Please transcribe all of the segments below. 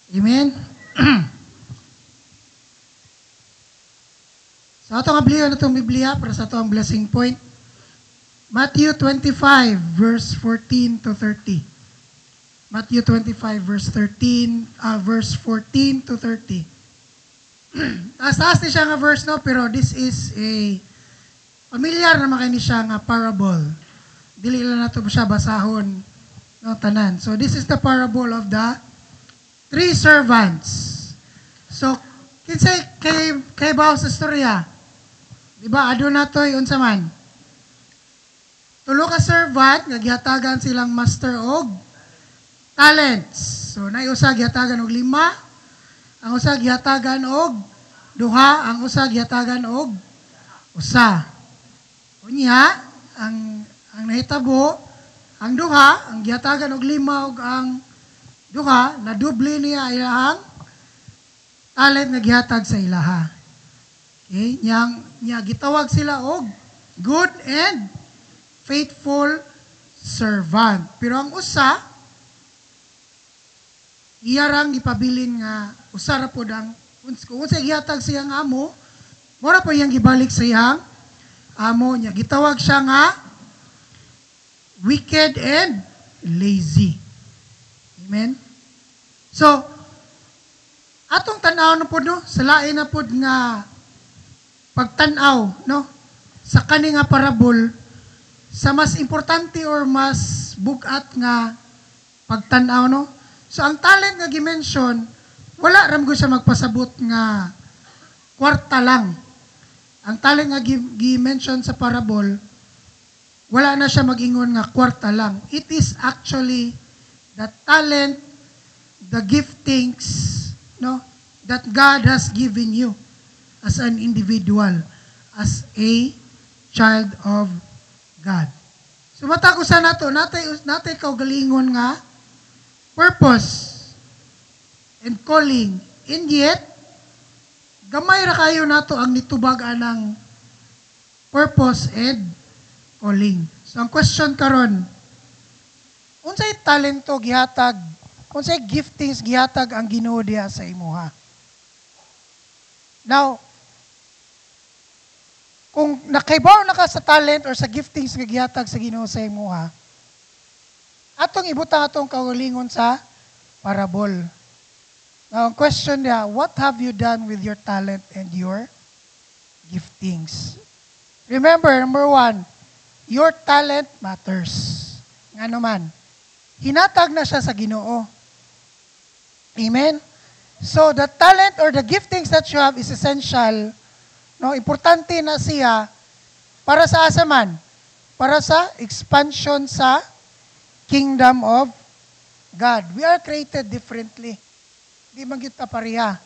Amen? Sa atong ablihan na itong Biblia, para sa atong blessing point, Matthew 25, verse 14 to 30. Matthew 25, verse 14 to 30. Taas-taas ni siya nga verse, no? Pero this is a familiar naman kayo siya nga parable. Dili lang nato siya basahon, no, tanan. So this is the parable of the three servants. So, kinsay kay bawo sa storya. Diba, ado na to unsa man. Tulo ka servant, nga gihatagan silang master og talents. So, na usa gihatagan og 5, ang usa gihatagan og 2, ang usa gihatagan og 1. Unya, ang nahitabo, ang 2, ang gihatagan og 5 og ang 2, na doble niya ilahang talent nga gihatag sa ilaha. Okay? Nya gitawag sila og good and faithful servant. Pero ang usa, iyarang ipabilin nga usara po ang kung sa gihatag siyang amo, mura po iyang gibalik sa iyang amo niya. Gitawag siya nga wicked and lazy. Amen? So, atong tanaw na po, no? Sa lain na po nga pagtanaw, no? Sa kani nga parabol, sa mas importante or mas bugat nga pagtanaw, no? So, ang talent nga gimension, wala ram ko siya magpasabot nga kwarta lang. Ang talent nga gimension sa parabol, wala na siya mag-ingon nga kwarta lang. It is actually the talent, the giftings, no, that God has given you as an individual, as a child of God. So matakusan nato, natay kaugalingon nga purpose and calling. And yet, gamay ra kayo nato ang nitubag anang purpose and calling. So ang question karon, unsay talento gihatag, unsay giftings gihatag ang Ginoo diha sa imuha? Now, kung nakaibaw na ka sa talent or sa giftings nga gihatag sa Ginoo sa imuha, atong ibutang atong kaugalingon sa parabol. Now, ang question niya, what have you done with your talent and your giftings? Remember, number 1, your talent matters. Nga naman, hinatag na siya sa Ginoo. Amen? So, the talent or the giftings that you have is essential. No, importante na siya para sa asaman, para sa expansion sa kingdom of God. We are created differently. Di man kita pareha.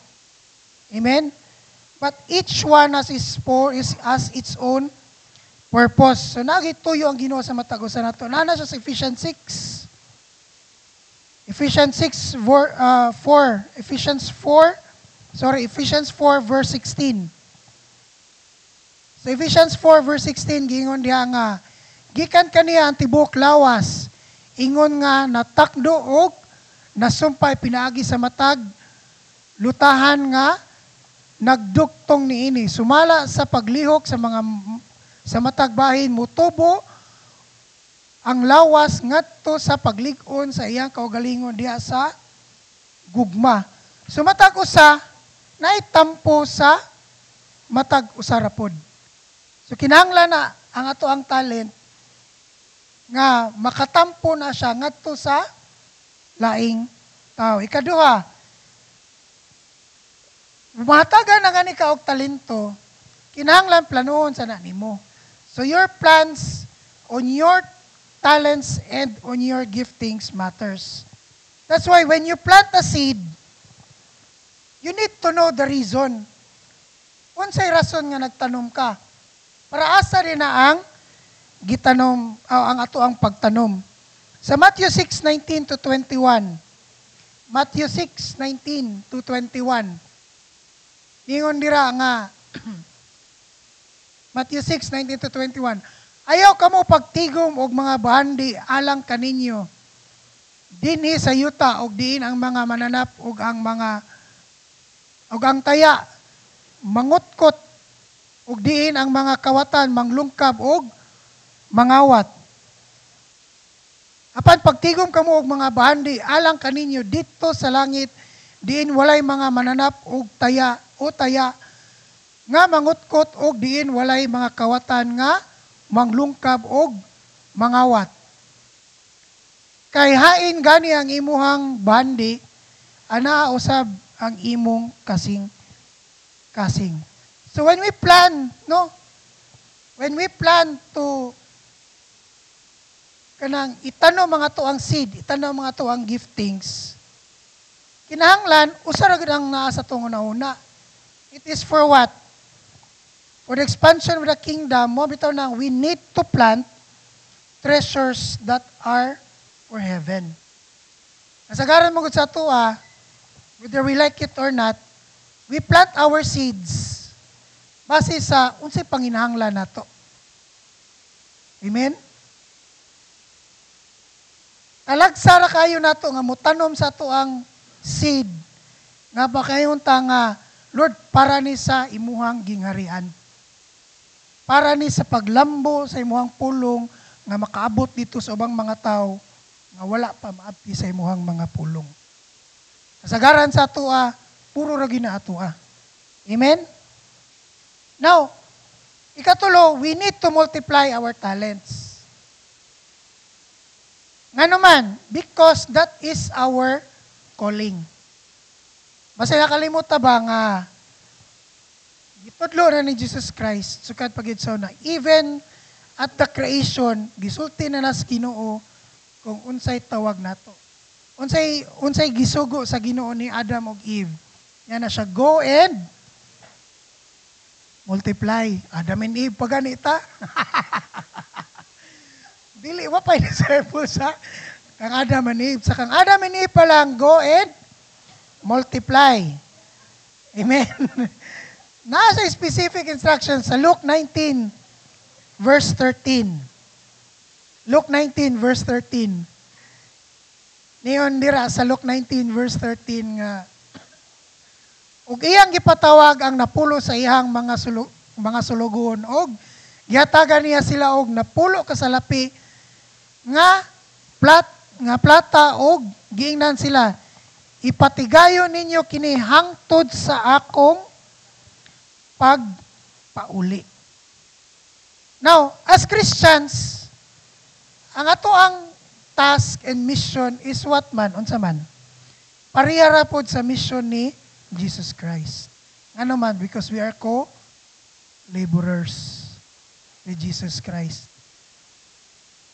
Amen? But each one has its own purpose. So, nagituyo ang Ginoo sa matagusan nato. Nana siya sa Ephesians 6. Ephesians 4 verse 16. So Ephesians 4 verse 16 giingon diha nga gikan kaniya ang tibok lawas ingon nga natakdo og nasumpay pinaagi sa matag lutahan nga nagduktong niini sumala sa paglihok sa matag bahin mutubo ang lawas ngadto sa paglig-on sa iyang kaugalingon diha sa gugma. So matag usa naitampo sa matag usa ra pod. So kinahanglan na ang ato ang talent nga makatampo na siya ngadto sa laing tao. Ikaduha, mataga na nga ni ka og talento, kinahanglan planoon sa nimo. So your plans on your talents and on your giftings matters. That's why when you plant a seed, you need to know the reason. Unsay rason nga nagtanom ka? Para asa rin na ang gitanom, ang ato ang pagtanom. Sa Matthew 6:19 to 21. Matthew 6:19 to 21. Ingon dira nga Matthew 6:19 to 21. Ayaw kamo pagtigom og mga bahandi alang kaninyo dinhi sa yuta og diin ang mga mananap ug ang taya mangutkot ug diin ang mga kawatan manglungkab og mangawat. Apan pagtigom kamo og mga bahandi alang kaninyo dito sa langit diin walay mga mananap og taya nga mangutkot og diin walay mga kawatan nga manglungkab og mangawat. Kay hain gani ang imuhang bandi, ana usab ang imong kasing. So when we plan, when we plan to kanang itanaw mga to ang seed, itanaw mga to ang giftings, kinahanglan usa ra gid ang naa sa tong una. It is for what? For the expansion of the kingdom, mo bitaw nang we need to plant treasures that are for heaven. Kasagaran mo gud sa tuwa, whether we like it or not, we plant our seeds base sa unsay panginahanglan nato. Amen? Talagsara kayo nato nga mutanom sa to ang seed nga ba kayon ta nga Lord para ni sa imuhang gingharian. Para ni sa paglambo sa imuhang pulong nga makaabot dito sa ubang mga tao nga wala pa maabti sa imuhang mga pulong. Kasagaran sa atua, puro ra gina atua. Amen? Now, ikatulo, we need to multiply our talents. Nga naman, because that is our calling. Basta nakalimutan ba nga gitudlo na ni Jesus Christ, sukat pagitsaw na, even at the creation, gisulti na nas Ginoo kung unsay tawag nato. Unsay gisugo sa Ginoo ni Adam ug Eve. Yan na siya, go and multiply. Adam and Eve, paganita. Dili, wapay na servo sa kang Adam and Eve. Sa kang Adam and Eve pa lang, go and multiply. Amen. Nasa specific instructions sa Luke 19, verse 13. Luke 19, verse 13. Niyon dira sa Luke 19, verse 13 nga, ug iyang gipatawag ang napulo sa iyang mga sulugon, og gihatagan niya sila og napulo ka salapi nga plata og giingnan sila, ipatigayon ninyo kini hangtod sa akong pagpauli. Now, as Christians, ang ato ang task and mission is what man? Unsa man? Parihara pod sa mission ni Jesus Christ. Ano man? Because we are co-laborers with Jesus Christ.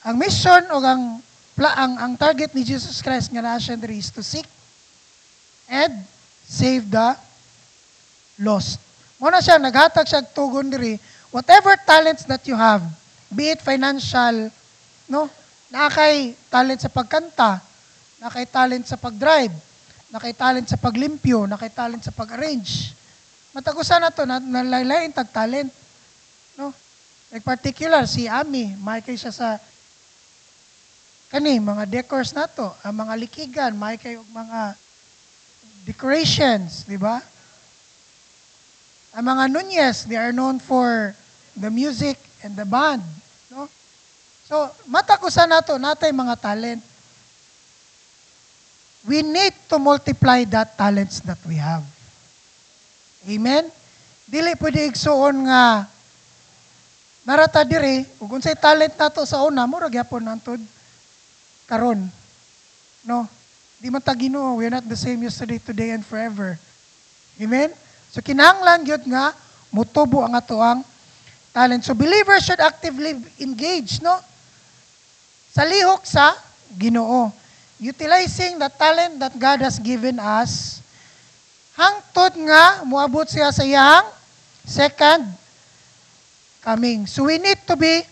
Ang mission o ang target ni Jesus Christ nga naa siya diri is to seek and save the lost. Muna siya, naghatag siya tugon diri, whatever talents that you have, be it financial, nakay talent sa pagkanta, nakay talent sa pagdrive, nakay talent sa paglimpyo, nakay talent sa pag-arrange. Matagusan na to, nalalain tag-talent. Like particular, si Ami, may kay siya sa mga decors na to, ang mga likigan, may kay mga decorations, di ba? Ang mga Nunez, they are known for the music and the band. So, matakusan nato natay mga talent. We need to multiply that talents that we have. Amen? Dili pwede igsuon nga narata diri, ug unsay talent nato sa una, mura gyapon nantod karon. Di man ta Ginoo, we are not the same yesterday, today, and forever. Amen? So, kinahanglan gyud nga mutubo ang ato ang talent. So, believers should actively engage, sa lihok sa Ginoo. Utilizing the talent that God has given us, hangtod nga moabot siya sa iyang second coming. So we need to be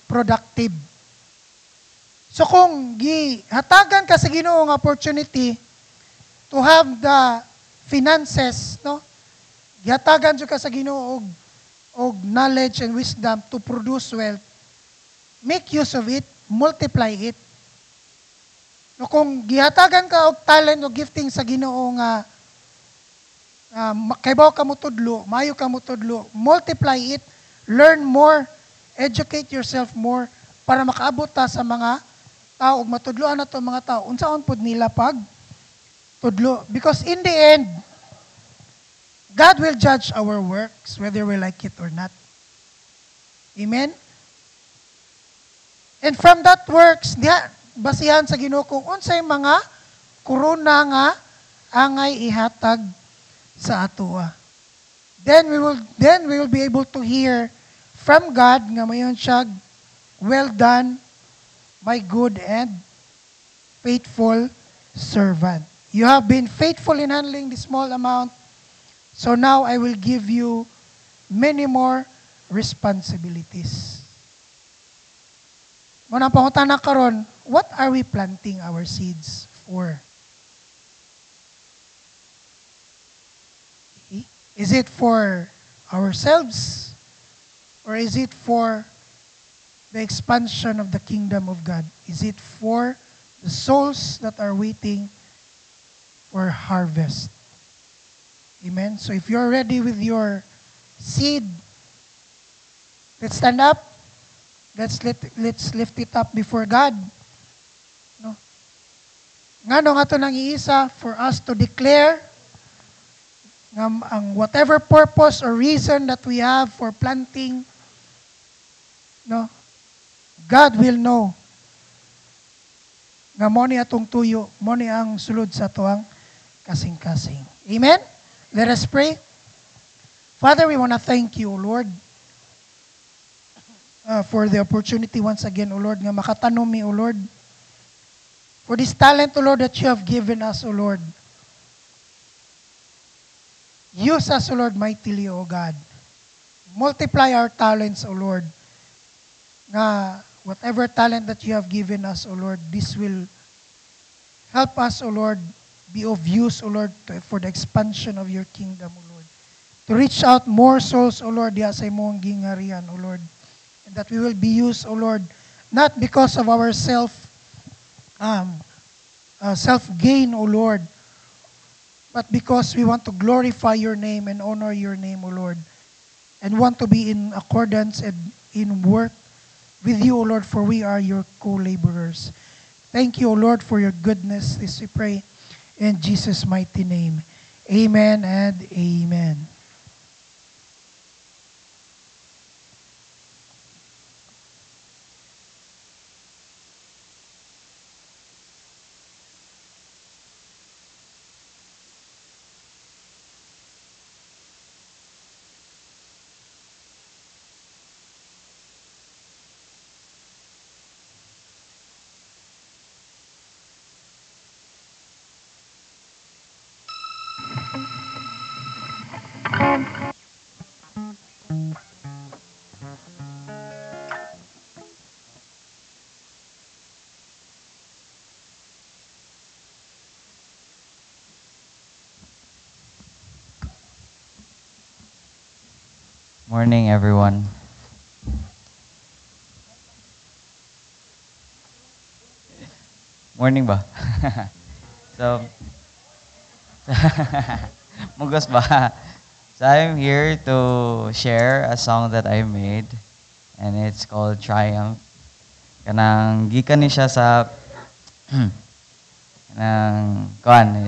productive. So kung gihatagan ka sa Ginoo nga opportunity to have the finances, gihatagan jud ka sa Ginoo og knowledge and wisdom to produce wealth, make use of it, multiply it. No, kung gihatagan ka og talent o gifting sa Ginoo nga kaybaw ka mo tudlo, mayo ka mo tudlo, multiply it, learn more, educate yourself more para makaabot ta sa mga tao ug matudloan nato mga tao unsaon pud nila pag tudlo, because in the end God will judge our works whether we like it or not. Amen. And from that works, diha basihan sa Ginoo kung unsay mga korona nga angay ihatag sa atoa. Then we will be able to hear from God nga mayon siya, well done, my good and faithful servant. You have been faithful in handling the small amount, so now I will give you many more responsibilities. Muna pangutana karon, what are we planting our seeds for? Is it for ourselves? Or is it for the expansion of the kingdom of God? Is it for the souls that are waiting for harvest? Amen? So if you're ready with your seed, let's stand up. Let's lift it up before God. No? Ngano nga to nang iisa for us to declare ang whatever purpose or reason that we have for planting, no? God will know nga mo ni atong tuyo, mo ni ang sulod sa tuang kasing-kasing. Amen? Let us pray. Father, we want to thank you, Lord, for the opportunity once again, O Lord, nga makatanom mi, O Lord, for this talent, O Lord, that you have given us, O Lord. Use us, O Lord, mightily, O God. Multiply our talents, O Lord, nga whatever talent that you have given us, O Lord, this will help us, O Lord, be of use, O Lord, for the expansion of your kingdom, O Lord. To reach out more souls, O Lord, diya sa imong gingarian, O Lord. And that we will be used, O Lord, not because of our self-gain, O Lord, but because we want to glorify your name and honor your name, O Lord, and want to be in accordance and in work with you, O Lord, for we are your co-laborers. Thank you, O Lord, for your goodness. This we pray in Jesus' mighty name. Amen and amen. Morning, everyone. Morning ba? So, mugos ba? So I'm here to share a song that I made, and it's called Triumph. Kanang gikan ni siya sa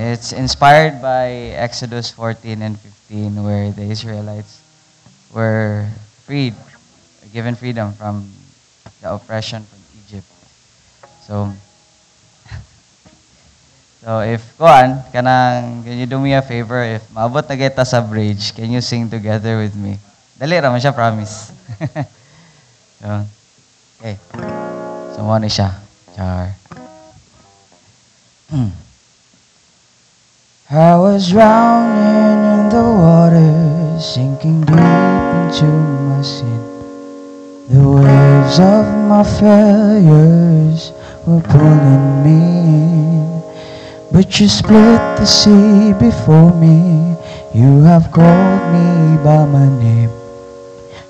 it's inspired by Exodus 14 and 15, where the Israelites were freed, given freedom from the oppression from Egypt. So if can you do me a favor? If maabot na kita sa bridge, can you sing together with me? Dali ra man siya, promise. So, okay. So mo ni siya. Char. I was drowning in the water, sinking deep into my sin. The waves of my failures were pulling me in. But you split the sea before me. You have called me by my name.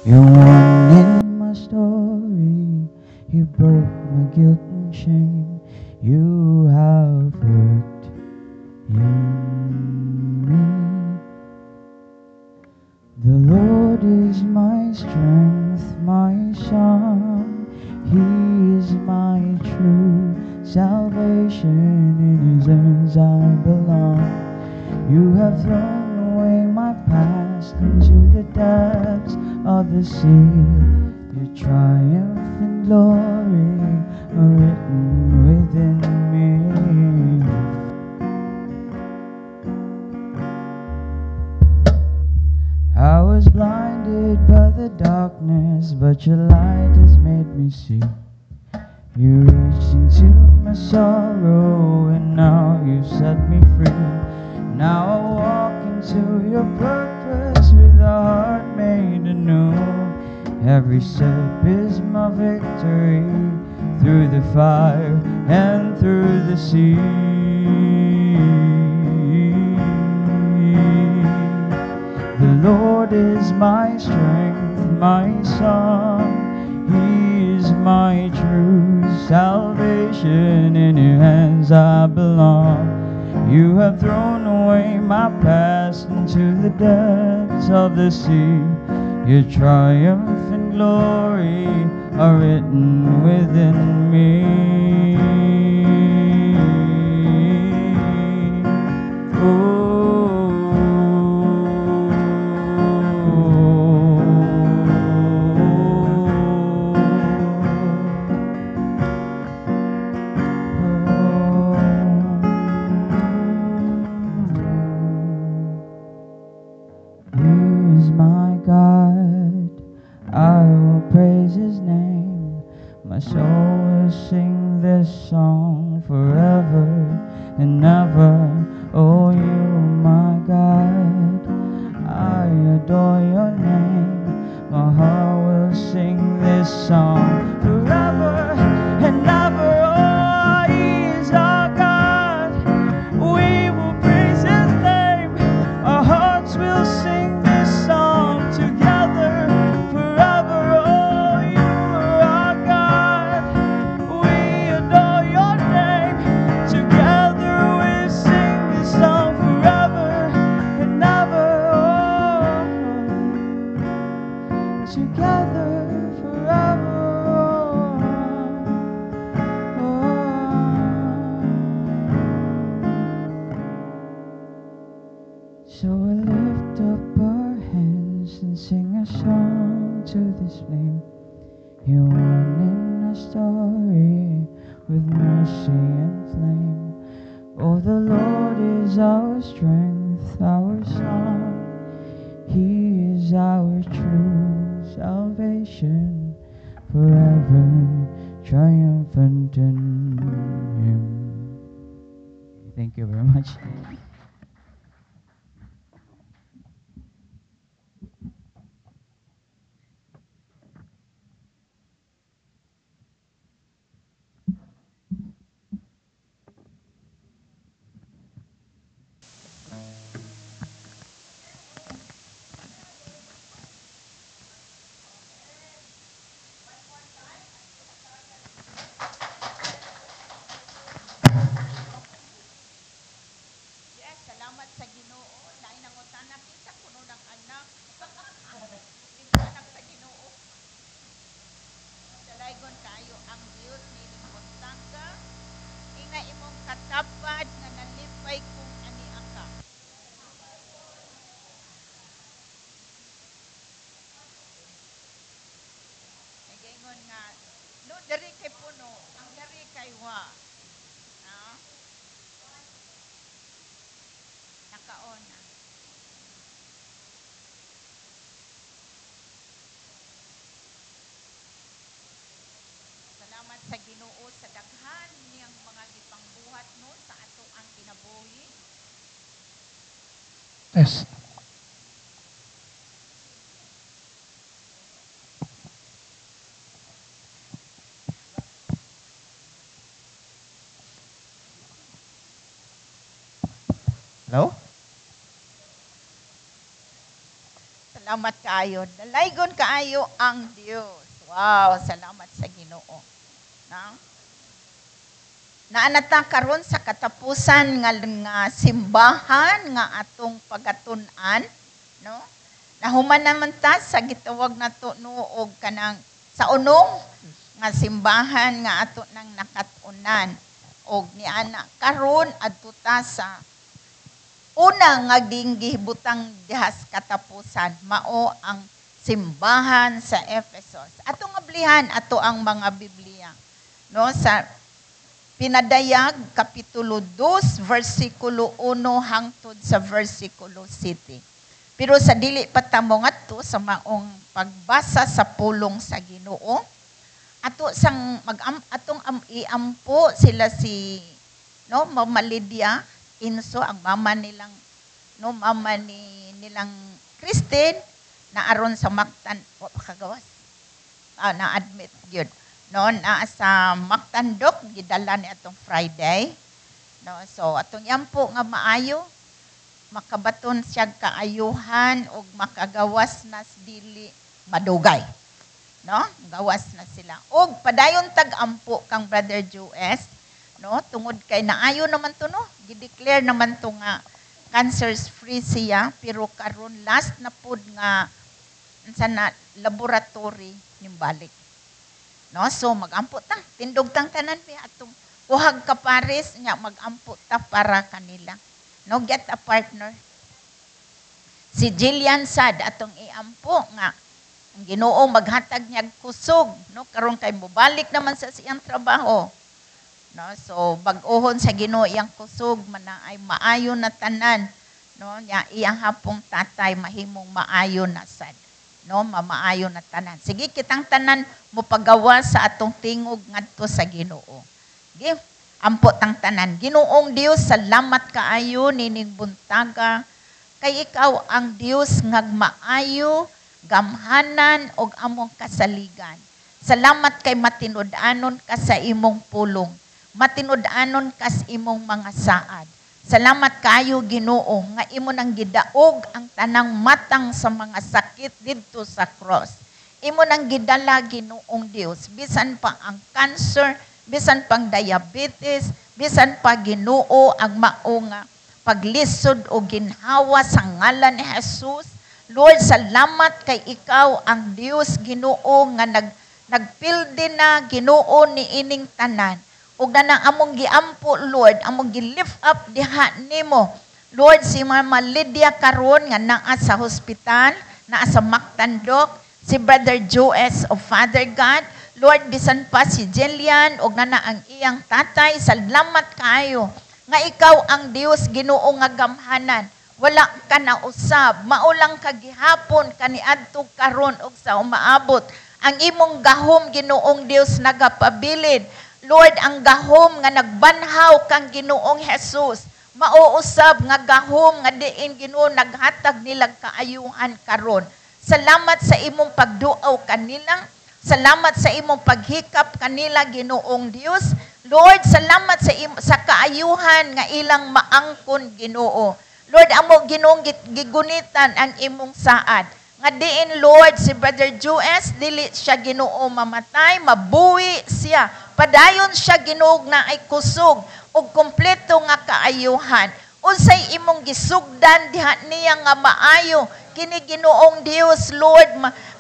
You're one in my story. You broke my guilt and shame. You have worked in me. The Lord is my strength, my song. He is my true salvation. In His hands I belong. You have thrown away my past into the depths of the sea. Your triumph and glory are written within me. I was blinded by the darkness, but your light has made me see. You reached into my sorrow, and now you set me free. Now I walk into your purpose with a heart made anew. Every step is my victory, through the fire and through the sea. The Lord is my strength, my song. He is my true salvation. In your hands I belong. You have thrown away my past into the depths of the sea. Your triumph and glory are written within me. I will praise His name. My soul will sing this song forever and ever. Oh, you, my God, I adore your name. My heart will sing this song forever and ever. Oh, He is our God. We will praise His name. Our hearts will sing this song together. Together forever. So we lift up our hands and sing a song to this flame. You won in a story with mercy and flame. Oh, the Lord is our strength, our song. He is our true salvation, forever triumphant in Him. Thank you very much. Yes, salamat sa Ginoo. Lain ang utana kita kuno ng anak. Kita anak sa Ginoo. Dalaygon kayo ang Dios nining buntag. Ina imong katapad nga nalipay kung ani aka. Nagingon nga no diri kay puno, ang diri kay wa. Ah, nakaon na. Salamat sa Ginoo sa daghan niyang mga gipangbuhat no sa ato ang kinabuhi. Yes. Hello? Salamat kaayo. Dalaygon kaayo ang Dios. Wow, salamat sa Ginoo. Na? naanata karon sa katapusan nga simbahan nga atong pagatun-an, no? Nahuman naman ta sa gitawag nato og kanang sa unong nga simbahan nga ato nang nakatunan og niana karon adto ta sa una nga ginggihibutang dihas katapusan mao ang simbahan sa Efesos. Atong ablihan ato ang mga Biblia, no, sa Pinadayag kapitulo 2 versikulo 1 hangtod sa versikulo 7. Pero sa dili pa ta mo ngadto sa maong pagbasa sa pulong sa Ginoo, ato sang atong iampo sila si no Mama Lydia Inso, ang mama nilang no mama nilang Christine na aron sa Mactan kagawas na admit gyud no na sa Mactandok gidala ni atong Friday, no, so atong iampo nga maayo makabaton siya kaayuhan ug makagawas nas dili madugay. No, gawas na sila. Og padayon tag-ampo kang Brother Joes, no, tungod kay naayo naman to, no, gi-declare naman to nga cancer's free siya, pero karon last na pud nga sa na laboratory nimbalik. No, so magampo ta, tindog tang tanan bi atong kuhag ka pares nya magampo ta para kanila. No, get a partner. Si Jillian Sad atong iampo nga ang Ginoo maghatag niya kusog, no, karon kay mobalik naman sa siyang trabaho, no, so bag-ohon sa Ginoo iyang kusog man ay maayo na tanan, no, nya iyang hapong tatay mahimong maayo na sad, no, mamaayo na tanan. Sige kitang tanan mo pagawa sa atong tingog ngadto sa Ginoo. Gi ampo tang tanan. Ginoong Dios, salamat kaayo nining buntaga kay ikaw ang Dios nga maayo, gamhanan og among kasaligan. Salamat kay matinud-anon ka sa imong pulong. Matinud-anon ka sa imong mga saad. Salamat kayo Ginoo nga imo nang gidaog ang tanang matang sa mga sakit didto sa cross. Imo nang gidala Ginoong Dios bisan pa ang cancer, bisan pang diabetes, bisan pa Ginoo ang mao nga paglisod o ginhawa sa ngalan ni Jesus. Lord, salamat kay ikaw ang Dios Ginoo nga nagpildi na Ginoo ni ining tanan. Ug na among giampo Lord, among gi-lift up diha nimo. Lord, si Mama Lydia karon nga naa sa hospital, naa sa Mactandok, si Brother Joes of Father God. Lord, bisan pa si Jillian ug na ang iyang tatay, salamat kayo nga ikaw ang Dios Ginoo nga gamhanan. Wala ka na usab, maulang kagihapon kaniadto karon og sa umaabot. Ang imong gahom Ginoong Dios nagapabilin. Lord, ang gahom nga nagbanhaw kang Ginoong Jesus, mauusab nga gahom nga diin Ginoo naghatag nilang kaayuhan karon. Salamat sa imong pagduaw kanila. Salamat sa imong paghikap kanila Ginoong Dios. Lord, salamat sa kaayuhan nga ilang maangkon Ginoo. Lord, amo Ginoong gigunitan ang imong saad. Nga diin Lord, si Brother Joes, dili siya Ginoo mamatay, mabuhi siya. Padayon siya Ginoo na ay kusog o kompleto nga kaayuhan. Unsay imong gisugdan diha niya nga maayo, kini Ginoong Dios, Lord,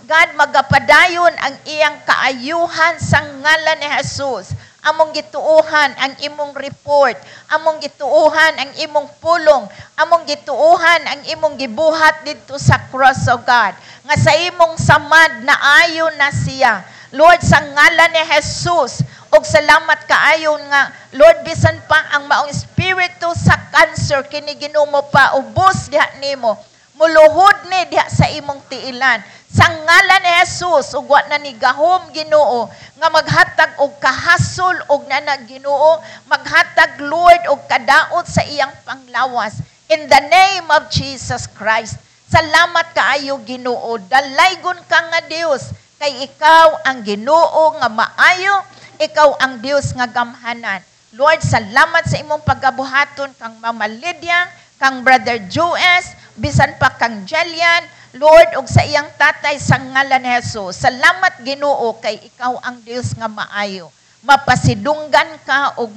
God, magapadayon ang iyang kaayuhan sa ngalan ni Jesus. Among gituuhan ang imong report, among gituuhan ang imong pulong, among gituuhan ang imong gibuhat dito sa cross of God. Nga sa imong samad na ayo na siya. Lord, sa ngalan ni Jesus, og salamat kaayon nga, Lord, bisan pa ang maong espiritu sa cancer, kini Ginoo mo pa, ubos diha nimo, muluhod ni diha sa imong tiilan. Sa ngalan ni Jesus, ug wa na ni gahom Ginoo nga maghatag og kahasol og nanag Ginoo, maghatag Lord og kadaot sa iyang panglawas. In the name of Jesus Christ. Salamat kaayo Ginoo. Dalaygon ka nga Dios kay ikaw ang Ginoo nga maayo, ikaw ang Dios nga gamhanan. Lord, salamat sa imong pagabuhaton kang Mama Lydia, kang Brother Joes, bisan pa kang Jillian, Lord, og sa iyang tatay sa ngalan ni Jesus. Salamat Ginoo kay ikaw ang Dios nga maayo. Mapasidunggan ka og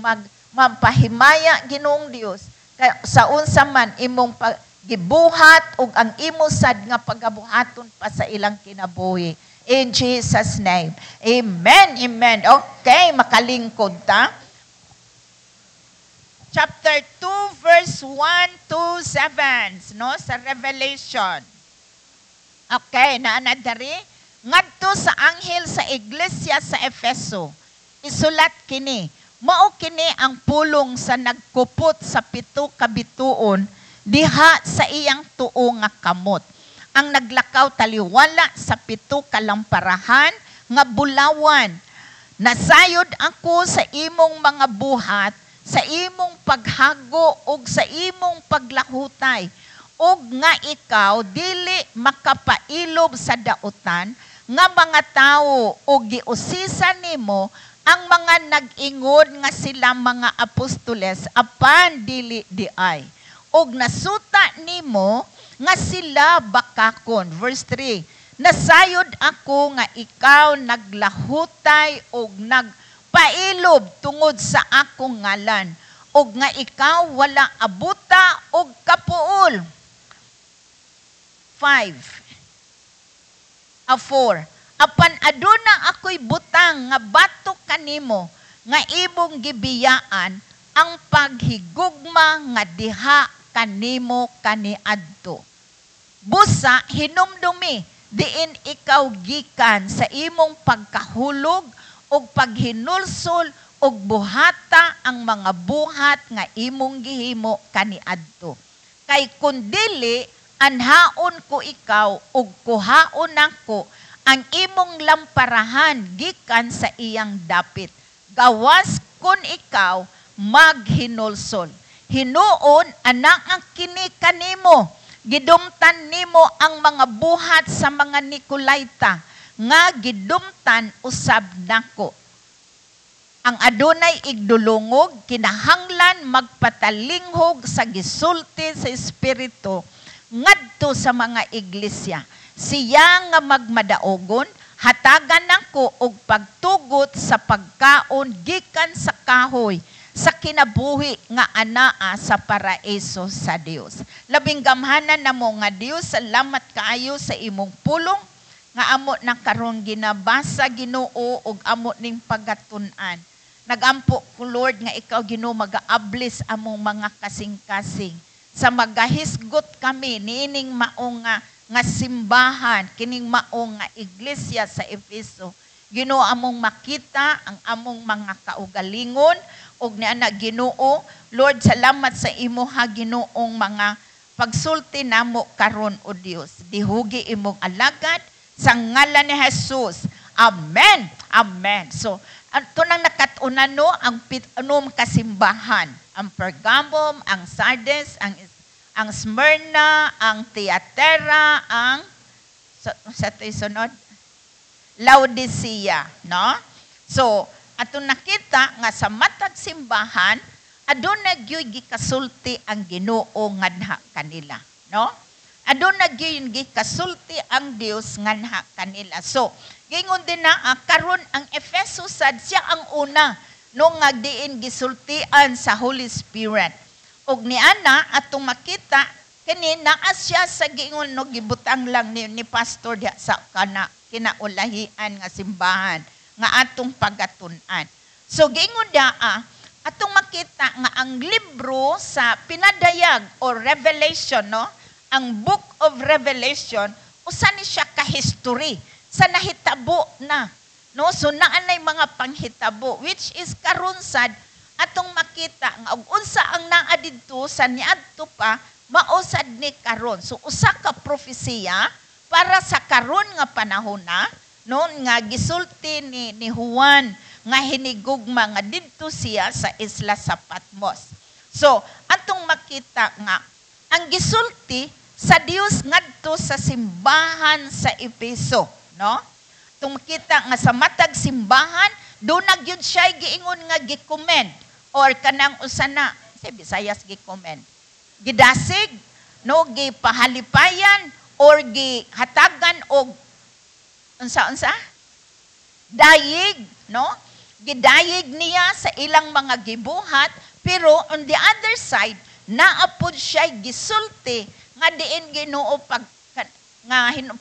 mampahimaya Ginoong Dios sa unsa man imong gibuhat ug ang imo sad nga pagabuhaton pa sa ilang kinabuhi. In Jesus' name. Amen. Amen. Okay, makalingkod ta. Chapter 2, verse 1 to 7, no? Sa Revelation. Okay, naanadari. Ngadto sa anghel sa iglesia sa Efeso, isulat kini, mao kini ang pulong sa nagkupot sa 7 ka bituon diha sa iyang tuo nga kamot. Ang naglakaw taliwala sa 7 ka lamparahan nga bulawan. Nasayod ako sa imong mga buhat, sa imong paghago ug sa imong paglahutay, ug nga ikaw dili makapailob sa dautan nga mga tawo ug giusisan nimo ang mga nag-ingon nga sila mga apostoles apan dili diay, ug nasuta nimo nga sila bakakon. Verse 3, nasayod ako nga ikaw naglahutay ug pailob tungod sa akong ngalan, ug nga ikaw wala abuta ug kapuol. 4. Apan aduna ako'y butang nga batok kanimo nga ibong gibiyaan ang paghigugma nga diha kanimo kaniadto. Busa hinumdumi diin ikaw gikan sa imong pagkahulog ug paghinulsol ug buhata ang mga buhat nga imong gihimo kaniadto. Kay kun dili anhaon ko ikaw ug kuhaon ako ang imong lamparahan gikan sa iyang dapit. Gawas kun ikaw maghinulsol. Hinuon anak ang kini kanimo. Gidumtan nimo ang mga buhat sa mga Nikolaita nga gidumtan usab nako. Ang adunay igdulungog kinahanglan magpatalinghog sa gisulti sa espiritu ngadto sa mga iglesia. Siya nga magmadaogon hatagan nako og pagtugot sa pagkaon gikan sa kahoy sa kinabuhi nga anaa sa paraiso sa Dios. Labing gamhanan namo nga Dios, salamat kaayo sa imong pulong nga amo na karon ginabasa Ginoo ug amo ning pagatun-an. Nagampo ko Lord nga ikaw Ginoo magaablis among mga kasing-kasing sa magahisgot kami niining maong nga simbahan, kining maong nga iglesia sa Efeso. Ginoo among makita ang among mga kaugalingon ug niana Ginoo. Lord, salamat sa imo ha Ginoong mga pagsulti namo karon o Dios. Dihugi imong alagad sa ngalan ni Jesus. Amen. Amen. So, ito nang nakatuna no, ang pitanong kasimbahan. Ang Pergamum, ang Sardes, ang Smyrna, ang Thyatira, ang sa sunod, Laodicea. No? So, ato nakita nga sa matag simbahan, aduna gyud gikasulti ang Ginoo ngadha kanila. No? Aduna gyud gikasulti ang Dios ngadha kanila. So, gingon din na karon ang Efeso sad siya ang una no nga diin gisultian sa Holy Spirit. Og niana atong makita kini naa siya sa gingon no gibutang lang ni pastor diha sa kinaulahian nga simbahan nga atong pagatun-an. So gingon daa atong makita nga ang libro sa pinadayag or Revelation no, ang Book of Revelation usa ni siya ka history sa nahitabo na. No? So naanay mga panghitabo which is karon sad atong makita nga unsa ang naa didto sa niadto pa mausad ni karon. So usa ka propesiya para sa karon nga panahon na no nga gisulti ni Juan nga hinigugma nga didto siya sa isla sa Patmos. So atong makita nga ang gisulti sa Dios ngadto sa simbahan sa Efeso. No? Itong makita nga sa matag simbahan, doon na yun siya giingon nga gikommend or kanang usana, sa Bisayas gikommend. Gidasig, no, gipahalipayan or gihatagan og unsa-unsa? Dayig, no? Gidayig niya sa ilang mga gibuhat Pero on the other side, naapod siya gisulti nga diin Ginoo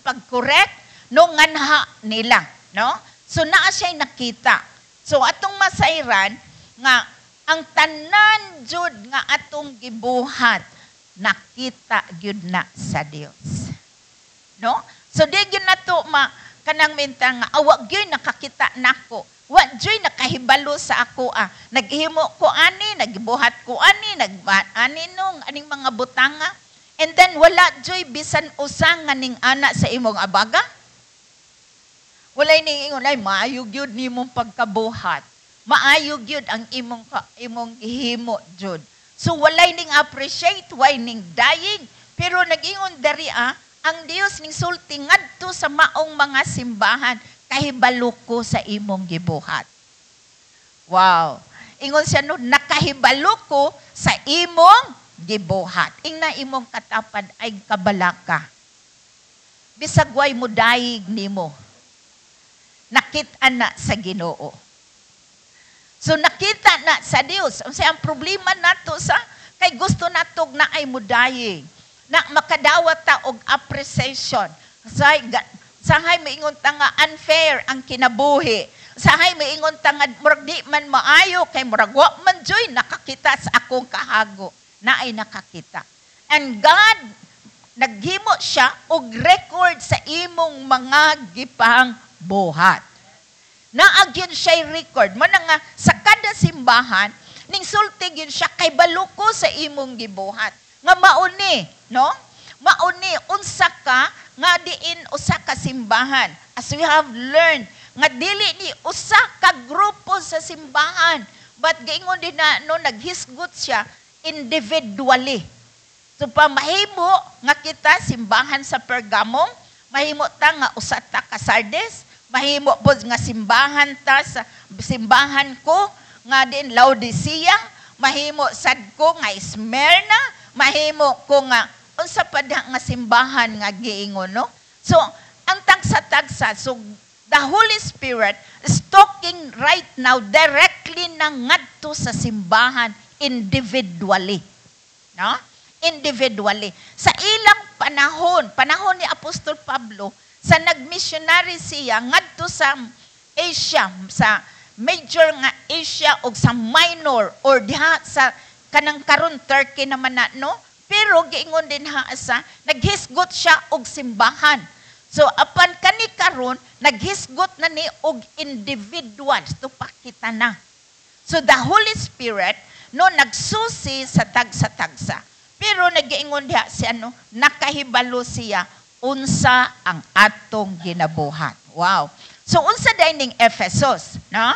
pag-correct no nganha nila, no? So naa siya nakita. So atong masayran nga ang tanan jud nga atong gibuhat nakita gyud na sa Dios. No? So di gyud nato kanang mental nga awa gyud nakakita nako. Wa gyud nakahibalo sa ako Naghimo ko ani, nagbuhat ko ani, ani nung aning mga butanga. And then wala joy bisan usang nga ning ana sa imong abaga. Walay ning ingon ay maayo gyud nimong pagkabuhat. Maayo gyud ang imong gihimo jud. So walay ning appreciate why ning dying pero nag-ingon dari ang Dios ning sulti ngadto sa maong mga simbahan kahibalo ko sa imong gibuhat. Wow. Ingon siya no nakahibalo ko sa imong gibuhat. Ingna imong katapad ay kabalaka. Bisag way mo daig nimo. Nakita na sa Ginoo. So nakita na sa Dios. Unsay ang problema nato sa kay gusto natog na ay mudaying. Na makadawat ta og appreciation. Sahay maingon ta nga unfair ang kinabuhi. Sahay maingon ta nga murag di man maayo kay murag wa man joy nakakita sa akong kahago. Na ay nakakita. And God naghimo siya og record sa imong mga gipang buhat. Naagyon siya record. Mana nga sa kada simbahan, ning sulti gyud siya kay baluko sa imong gibuhat. Nga mauni, no? Mauni unsa ka nga diin usa ka simbahan. As we have learned, nga dili ni usa ka grupo sa simbahan. But giingon din na no naghisgot siya individually. So pamahimo nga kita simbahan sa Pergamum, mahimo ta nga usa ta ka Sardes, mahimo po nga simbahan ta sa simbahan ko nga din Laodicea, mahimo sad ko nga Smyrna, mahimo ko nga unsa pa nga simbahan nga giingon, no? So ang tagsa-tagsa, so the Holy Spirit is talking right now directly na ngadto sa simbahan individually, no? Individually. Sa ilang panahon ni Apostol Pablo, sa nag-missionary siya ngadto sa Asia, sa major nga Asia o sa minor or diha sa kanang karon Turkey naman na, no? Pero giingon din sa naghisgot siya og simbahan. So apan kani karon naghisgot na ni og individuals to pakita na. So the Holy Spirit no nagsusi sa tagsa-tagsa. Pero nagiingon diha siya no nakahibalo siya unsa ang atong ginabuhat. Wow. So unsa dining Ephesus, no?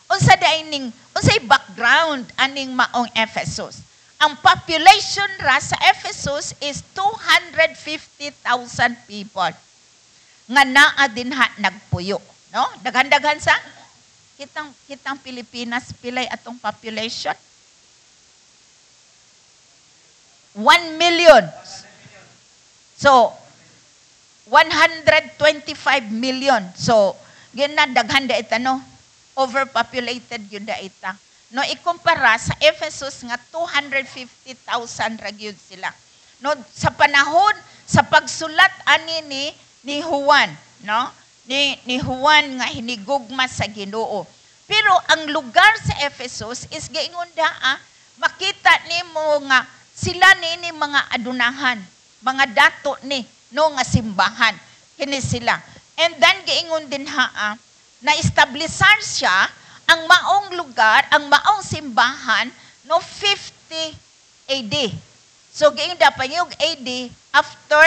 Unsay background aning maong Ephesus? Ang population ra sa Ephesus is 250,000 people. Nga naa dinha nagpuyo, no? Daghan-daghan sa kitang Pilipinas pilay atong population? 1 million. So 125 million. So, yun na, daghan da ita, no? Overpopulated yun da ita. No, ikumpara sa Ephesus nga 250,000 ragyod sila. No, sa panahon, sa pagsulat ani ni Juan, no? Ni Juan nga hinigugma sa Ginoo. Pero ang lugar sa Ephesus is giingon da, makita nimo nga sila ni mga adunahan, mga dato ni, no nga simbahan kini sila. And then giingon din na establishan siya ang maong lugar, ang maong simbahan no 50 AD. So giingon dapat yung AD after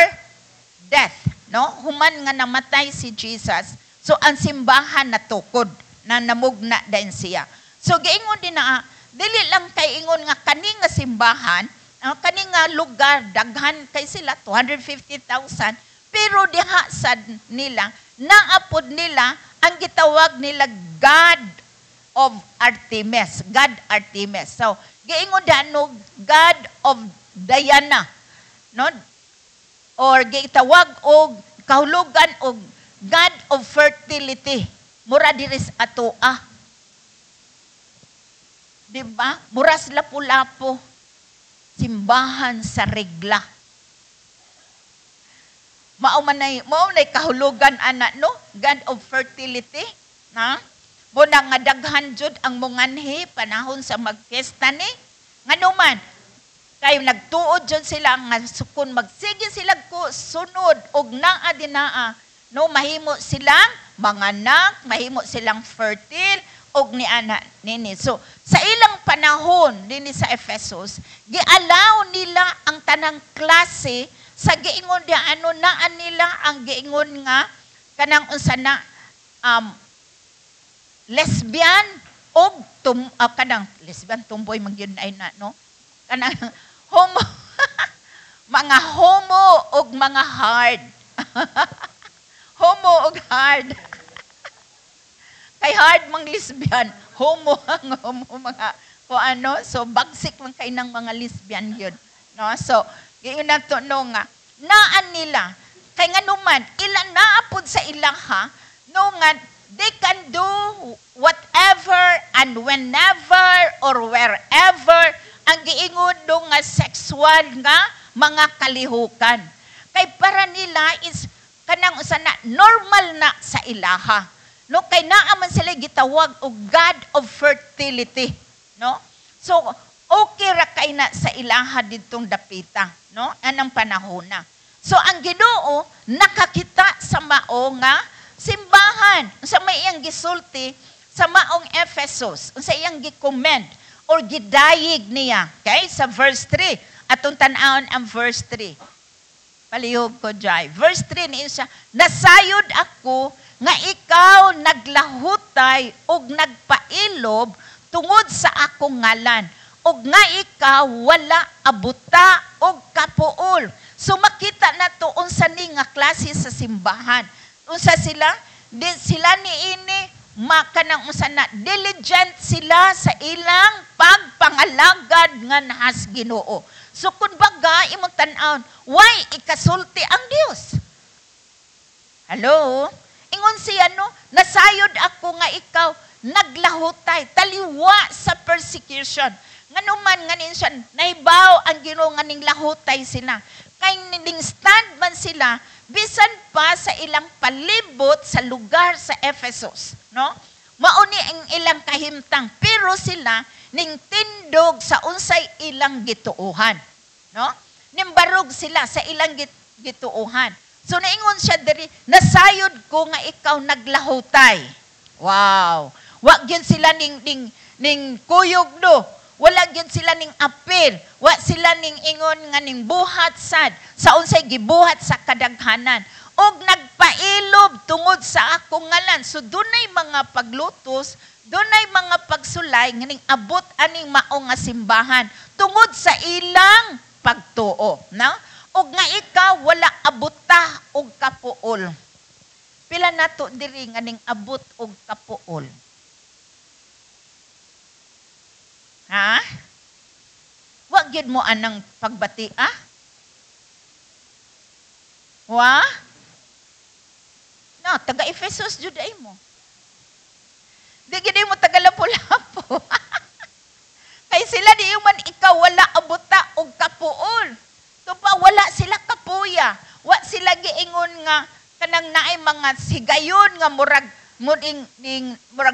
death, no? Human nga namatay si Jesus. So ang simbahan natukod na namugna din siya. So giingon din na dili lang kay ingon nga kani nga simbahan, kani nga lugar daghan kay sila 250,000 pero diha sad nila naapod nila ang gitawag nila God of Artemis, God Artemis. So giingon no God of Diana, no? Or gitawag og kahulugan og God of fertility. Mura diris ato Di ba? Muras lapu-lapu. Simbahan sa regla. Mao nay kahulugan ana no, God of fertility, na? Mo nga daghan jud ang munganhi panahon sa magfiesta ni. Nganuman kay nagtuod jud sila nga sukon magsige sila ko sunod og naa dinaa no, mahimo silang manganak, mahimo silang fertile og ni ana nini. So sa ilang panahon dinhi sa Efesos, gialaw nila ang tanang klase sa giingon di ano naan nila ang giingon nga kanang unsa na lesbian o kanang lesbian tumboy magyud ay na no, kanang homo mga homo og mga hard homo og hard kay hard mang lesbian, homo ang homo mga ko ano, so bagsik man kay ng mga lesbian yun, no? So yun na to no nga naan nila kay nganuman ilan naapod sa ilaha no nga they can do whatever and whenever or wherever ang giingon do nga sexual nga mga kalihukan. Kay para nila is kanang usa na normal na sa ilaha. No, kay naa man sila gitawag og God of fertility, no? So okay ra kay na sa ilaha didtong dapita, no? Anang panahon na. So ang Ginoo nakakita sa mao nga simbahan, sa may iyang gisulti sa maong Ephesus, sa iyang gi-commend or gidayig niya. Okay? Sa verse 3. Atong tan-awon ang verse 3. Palihog ko dyan. Verse 3 niya siya, nasayod ako nga ikaw naglahutay og nagpailob tungod sa akong ngalan. Og nga ikaw wala abuta og kapuol. So makita na to unsa ni nga klase sa simbahan. Unsa sila? Sila ni ini makanang unsa na diligent sila sa ilang pagpangalagad nga nahas Ginoo. So kun baga imong tan-awon, why ikasulti ang Dios? Hello? Ingon siya no, nasayod ako nga ikaw naglahutay, taliwa sa persecution. Nganuman nganin siya, nahibaw ang Ginoo nga ning lahutay sila. Kay ning stand man sila bisan pa sa ilang palibot sa lugar sa Ephesus, no? Mauni ang ilang kahimtang, pero sila ning tindog sa unsay ilang gituohan, no? Nimbarog sila sa ilang gituohan. So naingon siya diri, nasayod ko nga ikaw naglahutay. Wow. Wa gyud sila ning kuyog do. Wala gyud sila ning apil, wa sila ning ingon nga ning buhat sad sa unsay gibuhat sa kadaghanan og nagpailob tungod sa akong ngalan. So dunay mga paglutos, dunay mga pagsulay nga ning abot aning mao nga simbahan tungod sa ilang pagtuo, no? Og nga ikaw wala abuta og kapuol. Pila nato diri nga ning abot og kapuol? Ha? Wa gyud mo anang pagbati, ah? Wa? No, taga Efesos jud ay mo. Di gid mo taga Lapu-Lapu. Kay sila di man ikaw wala abuta og kapuol. To pa wala sila kapuya. Wa sila giingon nga kanang naay mga sigayon nga murag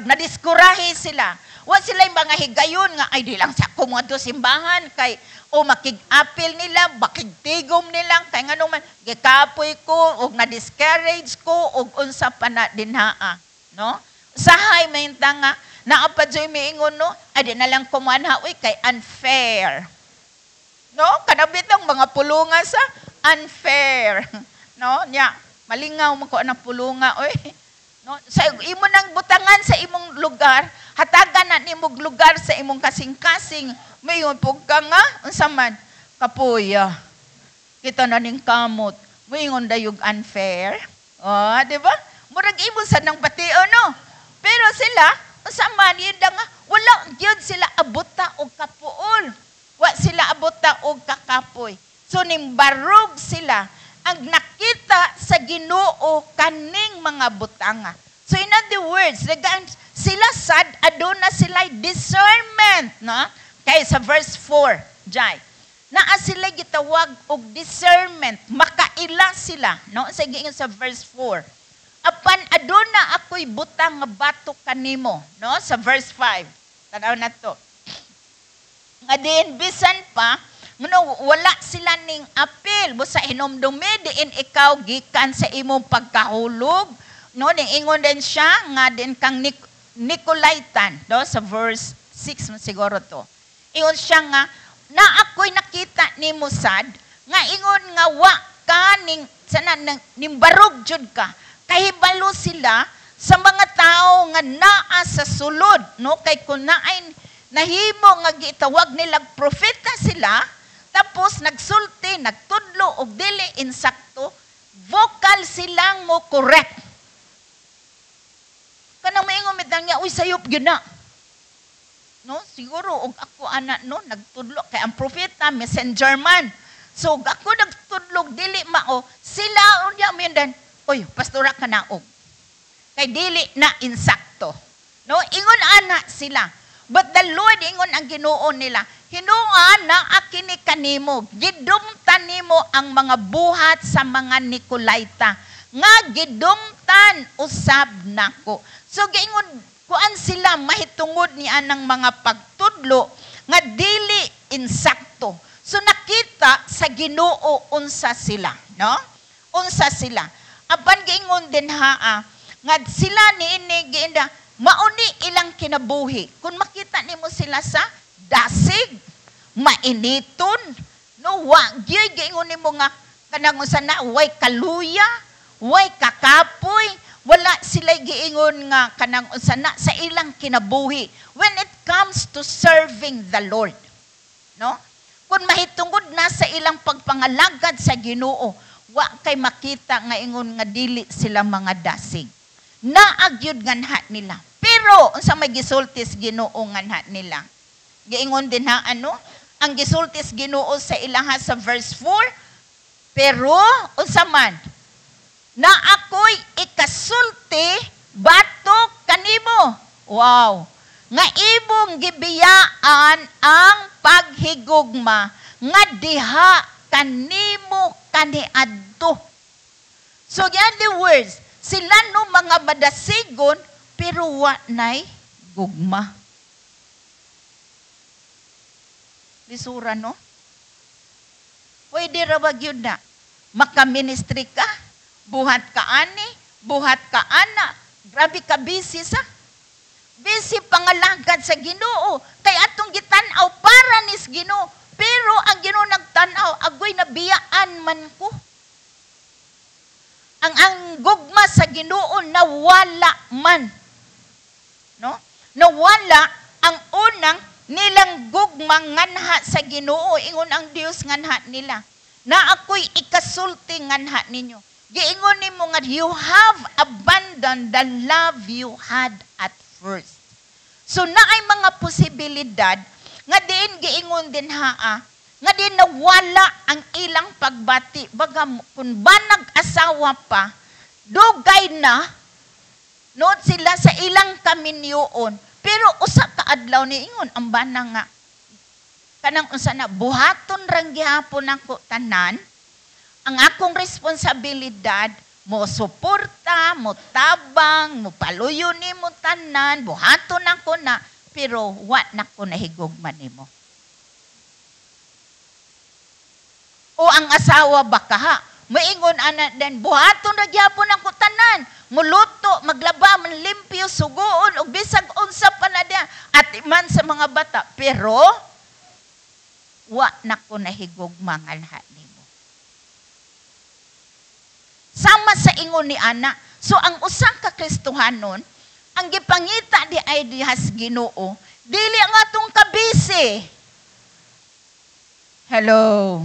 nadiskurahi sila. Wa sila yung mga higayon nga ay di lang sa kumodo simbahan kay o makig-apil nila, makig-tigom nila kay nga naman gikapoy ko og na-discourage ko og unsa pa na dinhaa, no? Sahay mainta nga naapadyoy miingon no, ay di na lang kumanha uy kay unfair. No? Kanabitong mga pulunga sa unfair. No? Nya, malingaw mo ko ang pulunga oy. No? Sa imo nang butangan sa imong lugar, hatagan na nimog lugar sa imong kasing-kasing, mayon pug ka nga unsa man kapuya. Kita na ning kamot, moingon dayog unfair. Oh, di ba? Murag imo sad nang batio no. Pero sila unsa man yun nga wala gyud sila abuta og kapuol. Wa sila abuta og kakapoy. So nimbarog sila ang nakita sa Ginoo kaning mga butanga. So in other words, sila sad, aduna sila discernment, no? Kaya sa verse 4, Jai, naa sila gitawag og discernment, makaila sila, no? Sige sa verse 4. Apan aduna ako'y butang nga batok kanimo, no? Sa verse 5. Tanaw na to. Nga diin bisan pa, wala sila ning apil, busa hinumdumi diin ikaw gikan sa imong pagkahulog, no? Ingon din siya nga din kang Nicolaitan, no? Sa verse 6 siguro to. Ingon siya nga na ako'y nakita ni Musad, nga ingon nga wa ka ning barog jud ka. Kahibalo sila sa mga tao nga naa sa sulod, no? Kay kun naay nahimo nga gitawag nila propeta sila, tapos nagsulti, nagtudlo og dili insakto, vocal silang mo correct. Kanang maingon mitang niya, uy sayop gyud na. No, siguro og ako ana no nagtudlo kay ang propeta messenger man. So ako nagtudlog dili mao, sila unya mindan, oy pastora ka na og. Kay dili na insakto. No, ingon ana sila. But the Lord ingon ang Ginoo nila, hinuon na akini kanimo, gidumtan nimo ang mga buhat sa mga Nicolaita, nga gidumtan usab nako. So giingon kuan sila mahitungod ni anang mga pagtudlo nga dili insakto. So nakita sa Ginoo unsa sila, no? Unsa sila. Apan giingon din haa nga sila niini giinda mauni ilang kinabuhi. Kung makita nimo sila sa dasig, mainiton, no wa gyud giingon nimo nga kanang unsa na way kaluya, way kakapoy, wala sila giingon nga kanang usana sa ilang kinabuhi when it comes to serving the Lord. No? Kung mahitungod na sa ilang pagpangalagad sa Ginoo, wa kay makita nga ingon nga dili sila mga dasig. Naagyud nganha nila. Pero unsa may gisultis Ginoo nganha nila? Giingon din ha ano? Ang gisultis Ginoo sa ilaha sa verse 4, pero unsa man na ako'y ikasulti batok kanimo. Wow. Nga imong gibiyaan ang paghigugma nga diha kanimo kaniadto. So yan the words, sila no mga madasigon pero wa nay gugma. Lisura no? Pwede ra ba gyud na makaministry ka? Buhat ka ani, buhat ka ana. Grabe ka busy sa. Busy pangalagad sa Ginoo. Kay atong gitanaw para nis Ginoo. Pero ang Ginoo nagtanaw, agoy nabiyaan man ko. Ang gugma sa Ginoo nawala man. No? Nawala ang unang nilang gugma nganha sa Ginoo. Ingon ang Dios nganha nila. Na ako'y ikasulti nganha ninyo. Giingon nimo nga you have abandoned the love you had at first. So naay mga posibilidad nga diin giingon din haa nga din nawala ang ilang pagbati. Baga kun ba nag-asawa pa, dugay na no sila sa ilang kaminyoon. Pero usa ka adlaw ni ingon ang bana nga kanang unsa na buhaton rang gihapon ako tanan. Ang akong responsibilidad, mo suporta, mo tabang, mo paluyo ni mo tanan, buhaton ako na, pero wa na ko nahigugman nimo. O ang asawa baka ha, maingon ana den, buhaton ra gyapon ako tanan, muluto, maglaba, manlimpyo, sugoon, og bisag unsa pa na dia, at iman sa mga bata, pero wa na ko nahigugman nganha nimo. Sama sa ingon ni ana. So ang usang ka Kristohanon, ang gipangita di ay dihas Ginoo, dili ang atong kabisi. Hello.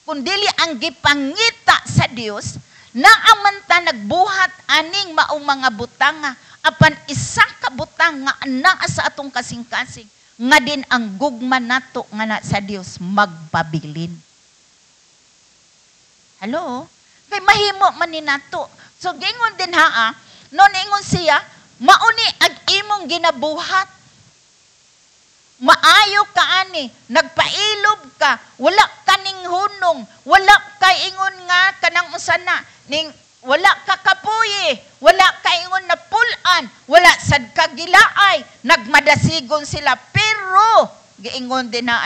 Kung dili ang gipangita sa Dios, naamanta nagbuhat aning maong mga butanga, apan isang kabutang nga naa sa atong kasing-kasing, nga din ang gugma nato nga na sa Dios magpabilin. Hello? Kay mahimo man ni nato. So gingon din haa no niingon siya, mauni ag imong ginabuhat. Maayo ka ani, nagpailob ka, wala ka ning hunong, wala ka ingon nga kanang usana, ning wala ka kapuyi, wala ka ingon na pulan, wala sad kagilaay, nagmadasigon sila, pero giingon din na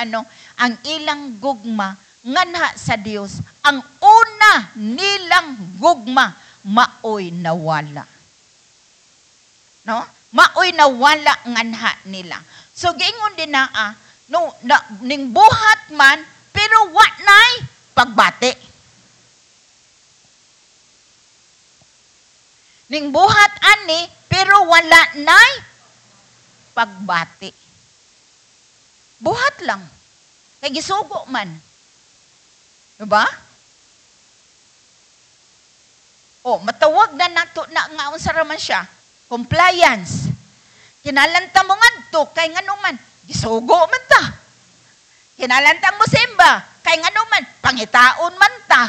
ang ilang gugma nganha sa Dios, ang una nilang gugma maoy nawala. No? Maoy nawala nganha nila. So giingon din na ning buhat man pero wa nay pagbati. Ning buhat ani pero wala nay pagbati. Buhat lang. Kay gisugo man. Diba? Matawag na nato na nga unsa raman siya. Compliance. Kinalanta mo ngadto kay nganuman gisugo man ta. Kinalantang mo simba kay nganuman pangitaon man ta.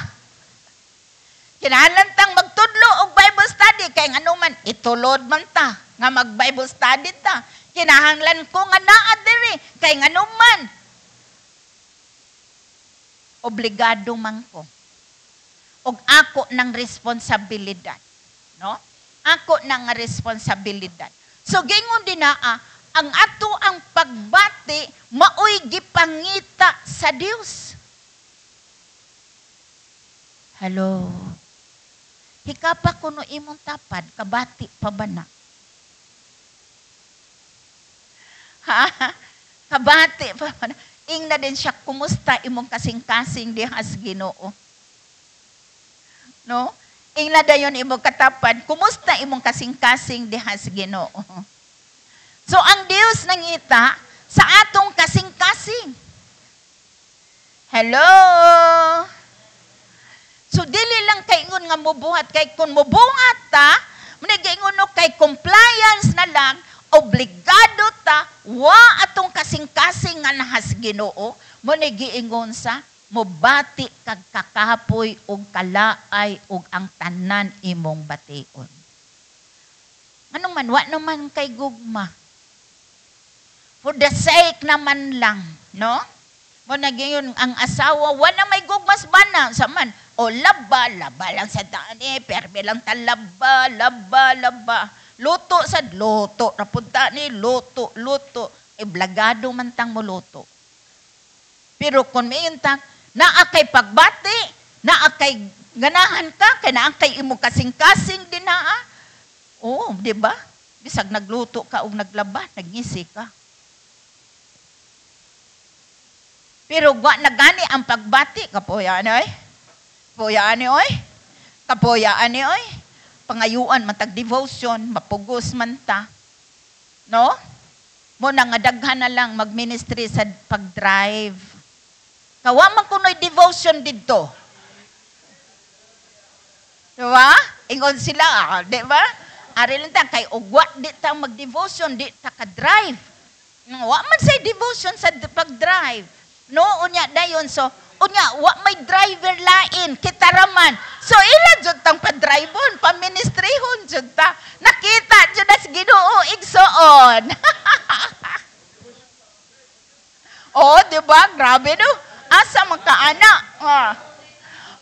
Kinalantang magtudlo og Bible study kay nganuman itulod man ta nga mag Bible study ta. Kinahanglan ko nga naa diri kay nganuman obligado man ko. Og ako ng responsibilidad. No? Ako ng responsibilidad. So, gingon din na, ang ato ang pagbati, maoy gipangita sa Dios. Hello? Hikapa kuno imong tapad, kabati pa ba na? Ha? Kabati pa ba na? Ingna din siya, kumusta imong kasing-kasing dihas Ginoo? No? Ingna dayon imong katapad, kumusta imong kasing-kasing dihas Ginoo? So, ang Dios nangita sa atong kasing-kasing. Hello? So, dili lang kay ingon nga mubuhat, kay kung mubuhat ta, manigaingon no kay compliance na lang, obligado ta, wa atong kasing-kasing nga nahas Ginoo, mo giingon sa mobati kag kakapoy og kalaay og ang tanan imong bation. Anong man, wa naman kay gugma. For the sake naman lang, no? Mo giingon ang asawa, wa na may gugmas bana sa man. O laba lang sa tani, perbe lang ta laba. Luto sa luto. Rapunta ni luto. Iblagado man tang mo luto. Pero kung may intang, naakay pagbati, naakay ganahan ka, kaya naakay imo kasing-kasing din na. Di ba? Bisag nagluto ka o naglaba, nagngisi ka. Pero nagani ang pagbati, kapoyaan oy. Kapoyaan oy. Pangayuan, matag devotion, mapugos man ta. No? Mo nga daghan na lang mag-ministry sa pag-drive. Kawa man kuno'y devotion dito. Diba? Ingon sila, diba? Ari lang ta, kay ugwa di ta mag-devotion, di ta ka-drive. Wa man say devotion sa pag-drive. No, unya dayon, so, unya, wa may driver lain, kita raman. So, ila jud tang pa-driveon, pa-ministryhon jud ta. Nakita jud as Ginoo igsoon. Diba? Grabe no. Asa man ka ana.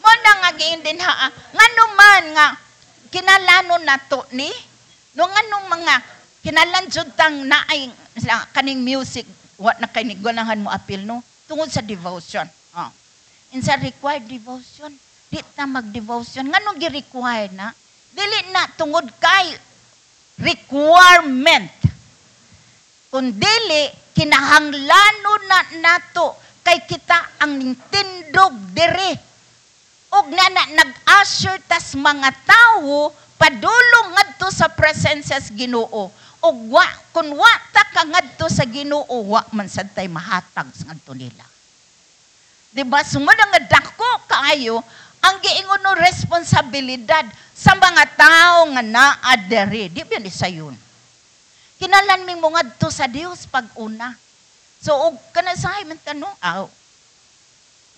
Mo na nga giin din ha. Ngano man nga kinalanon nato ni no nganong mga kinalan jud tang naay kaning music wa na kay ganahan mo apil no tungod sa devotion. In sa required devotion, di ta mag-devotion. Nganong gi-require na? Dili na tungod kay requirement. Kung dili, kinahanglano na nato kay kita ang nintindog diri. Og na nag-assure tas mga tao padulong ngadto sa presensya sa Ginoo. Og kung wa ta ka ngadto sa Ginoo, wa man sad tay mahatag sa ngadto nila. Diba? Sumunod nga dako kaayo ang giingon no responsibilidad sa mga tao nga naa diri. Di ba ni sayon? Kinalan ming mo ngadto sa Dios pag-una. So, og kana sa man tanong,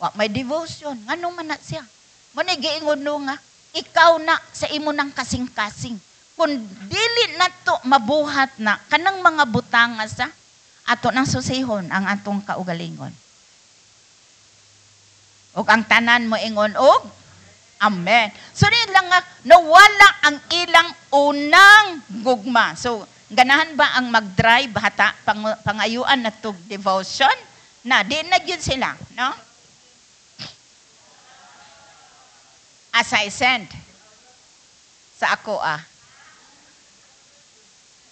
wa may devotion. Ngano man na siya? Mo ni giingon no nga, ikaw na sa imo nang kasing-kasing. kung dili nato mabuhat na kanang mga butanga sa ato nang susihon ang atong kaugalingon. O ang tanan mo ingon og amen. So lang nga nawala ang ilang unang gugma. So ganahan ba ang mag-drive hata pangayuan na to devotion? Na di na gyud sila, no? As I send sa ako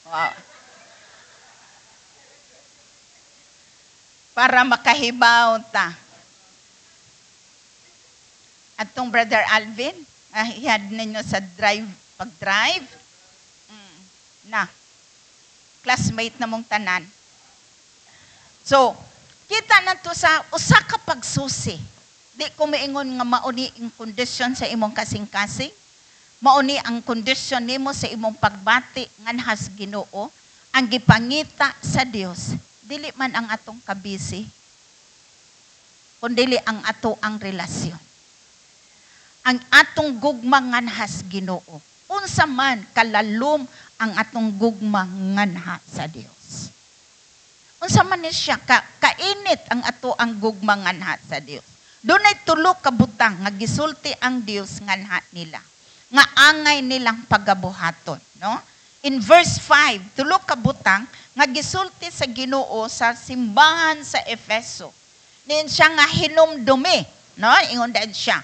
Wow. Para makahibaw ta. Atong Brother Alvin, ihad ninyo sa pag-drive. Classmate na mong tanan. So, kita na to sa usa ka pagsusi. Di ko maingon nga mauni ang kondisyon sa imong kasing-kasing. Mauni ang kondisyon nimo sa imong pagbati nganhas Ginoo ang gipangita sa Dios. Dili man ang atong kabisi, kundi ang ato ang relasyon. Ang atong gugma nganhas Ginoo. Unsa man kalalom ang atong gugma nganha sa Dios. Unsa man ni siya kainit ang ato ang gugma nganha sa Dios. Dunay tulo ka butang nga gisulti ang Dios nganha nila. Nga angay nilang pagabuhaton, no? In verse 5, tulo ka butang nga gisulti sa Ginoo sa simbahan sa Efeso. Nin siya nga hinumdumi, no? Ingon dad siya.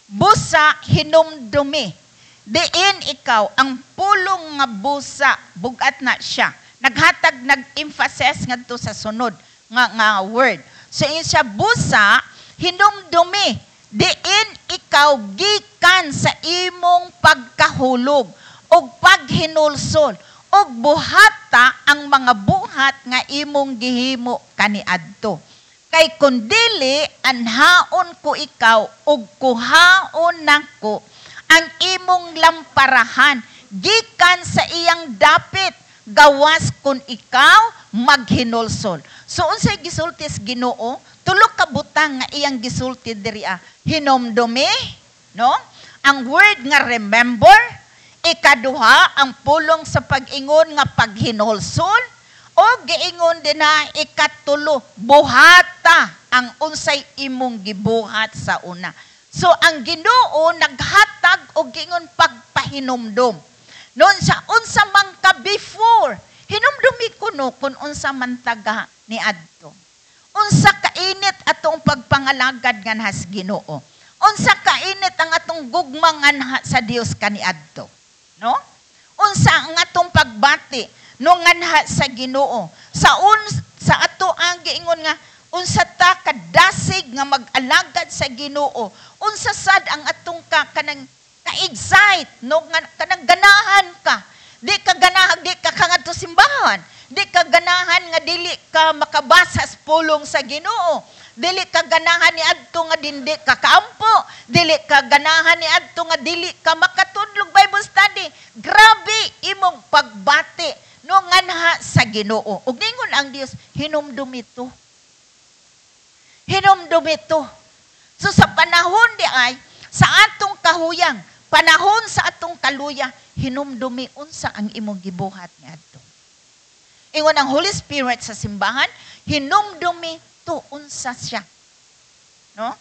Busa hinumdumi. Diin ikaw ang pulong nga busa, bugat na siya. Naghatag nag-emphasis ngadto sa sunod nga word. So siya busa hinumdumi. Diin ikaw gikan sa imong pagkahulog o paghinulsol o buhata ang mga buhat nga imong gihimo kaniadto. Kay kundili anhaon ko ikaw ug kuhaon nako ang imong lamparahan gikan sa iyang dapit gawas kun ikaw maghinulsol. So unsay gisultis Ginoo? Tulo ka butang nga iyang gisulti diri hinomdumi, no? Ang word nga remember, ikaduha ang pulong sa pag-ingon nga paghinulsol, o giingon din na ikatulo, buhata ang unsay imong gibuhat sa una. So ang Ginoo naghatag og giingon pagpahinomdom. Noon sa unsa man ka before, hinumdumi kuno kun unsa man taga ni adto. Unsa kainit atong pagpangalagad nganhas Ginoo. Unsa kainit ang atong gugma nganha sa Dios kaniadto. No? Unsa ang atong pagbati no nganha sa Ginoo. Sa ato ang giingon nga unsa ta kadasig nga mag-alagad sa Ginoo. Unsa sad ang atong kanang ka-excite no kanang ganahan ka. Di ka ganahan, di ka kangadto simbahan. Di ka ganahan nga dili ka makabasa sa pulong sa Ginoo. Dili ka ganahan ni adto nga dindi ka kaampo. Dili ka ganahan ni adto nga dili ka makatudlog Bible study. Grabe imong pagbati no nganha sa Ginoo. Ug ningon ang Dios hinumdumi to. Hinumdumi to. So sa panahon di ay sa atong kahuyang, panahon sa atong kaluya, hinumdumi unsa ang imong gibuhat niadto. Ingon ang Holy Spirit sa simbahan, hinumdumi to unsa siya. No?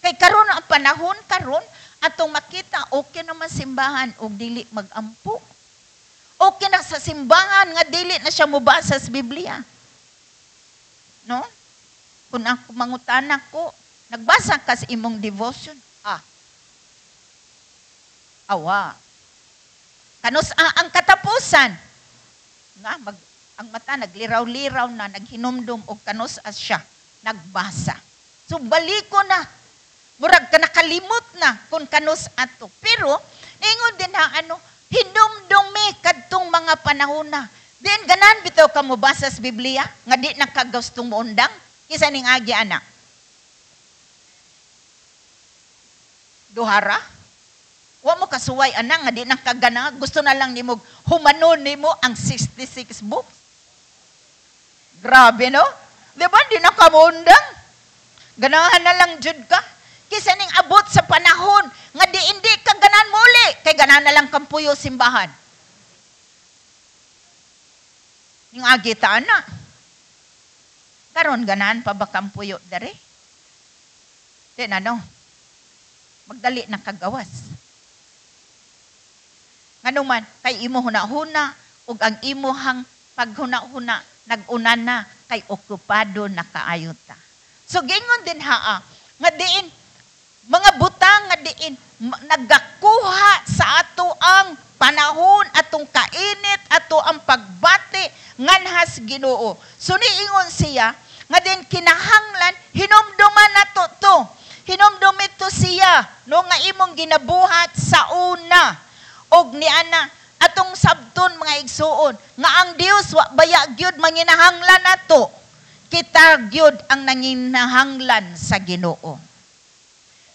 Kay karon ang panahon karon atong makita okay naman simbahan og dili magampo. Okay na sa simbahan nga dili na siya mobasa sa Biblia. No? Kung ako mangutana ko, nagbasa ka sa imong devotion. Awa. Kanus ang katapusan. Nga ang mata nagliraw-liraw na, naghinumdum og kanus as siya, nagbasa. So baliko na. Murag ka nakalimot na kung kanus ato. Pero ingon din hinumdumi kadtong mga panahon na. Din ganan bitaw ka mo basa sa Biblia nga di nakagustong muundang kisa ning agi anak. Duhara? Wa mo kasuway anak nga di nakagana, gusto na lang nimo humanon nimo ang 66 books. Grabe no? Di ba di nakamundang? Ganahan na lang jud ka. Kisa ning abot sa panahon nga di hindi ka ganan muli kay ganahan na lang kampuyo simbahan. Yung agita na. Karon ganan pa ba kampuyo dere? Di na no. Magdali na kagawas. Nganuman, kay imo huna-huna, ug ang imuhang paghuna-huna, nag-una na, kay okupado na kaayo ta. So, gingon din haa, nga diin, mga butang nga diin, nagakuha sa ato ang panahon, atong kainit, ato ang pagbati, nganhas Ginoo. So, niingon siya, nga din kinahanglan, hinumduman na to. Hinumdumit to siya, no nga imong ginabuhat sa una. Og ni ana atong sabton mga igsuon nga ang Dios wa baya gyud manginahanglan nato, kita gyud ang nanginahanglan sa Ginoo.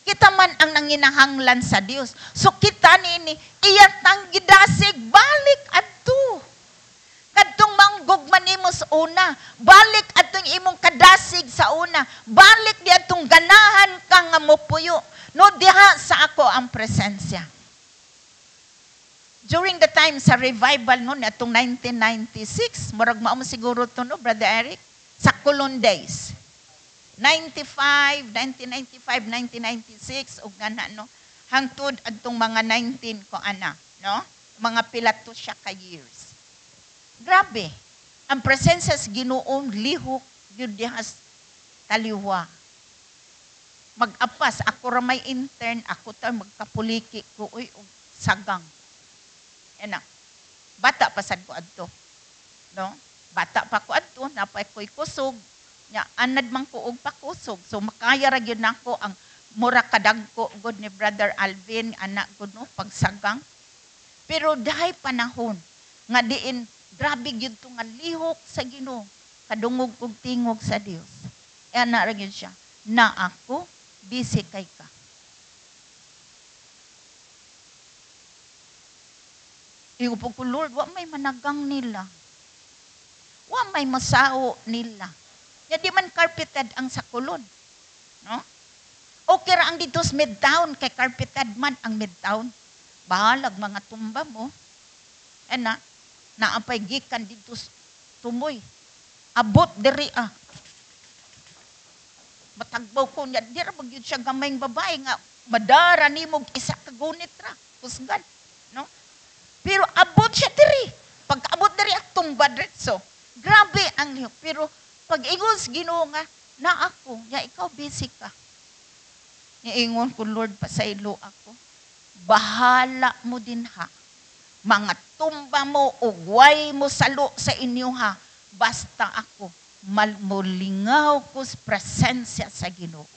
Kita man ang nanginahanglan sa Dios. So kita nini iyatang gidasig balik adto. Kadtong manggugman nimo sa una, balik atong imong kadasig sa una, balik di atong ganahan ka nga mopuyo. No diha sa ako ang presensya. During the time sa revival noon, atong 1996, murag mao siguro to no, Brother Eric, sa Colon Days. 1996, ug gana no, hangtod adtong mga 19 ko ana, no? Mga pilato siya ka years. Grabe. Ang presensya sa Ginoo lihok gyud diha taliwa. Mag-apas ako ra may intern, ako ta magkapuliki ko uy og sagang. Ena. Bata pa sad ko adto. No? Bata pa ko adto, napay ko'y kusog. Nya anad man ko og pakusog. So makaya ra gyud nako ang mura kadagko gud ni Brother Alvin anak gud no pagsagang. Pero dahay panahon nga diin grabe gyud to nga lihok sa Ginoo, kadungog ug tingog sa Dios. Ana ra gyud siya. Na ako busy kay ka. Iupo ko, Lord, wa may managang nila. Wa may masao nila. Ya di man carpeted ang sakulon. No? Okay ra ang dito sa midtown, kay carpeted man ang midtown. Bahalag mga tumba mo. Ana, naapay gikan dito tumoy. Abot diri matagbaw ko niya. Di ra magyud siya gamayng babae nga madara nimog isa ka gunit ra. Kusgan. No? Pero abot siya diri. Pag abot diri atong badretso. Grabe ang liyo. Pero pag igos Ginoo nga, na ako, ya ikaw busy ka. Niingon ko, Lord, pasaylo ako. Bahala mo din ha. Mga tumba mo o way mo salo sa inyo ha. Basta ako, mulingaw ko sa presensya sa Ginoo.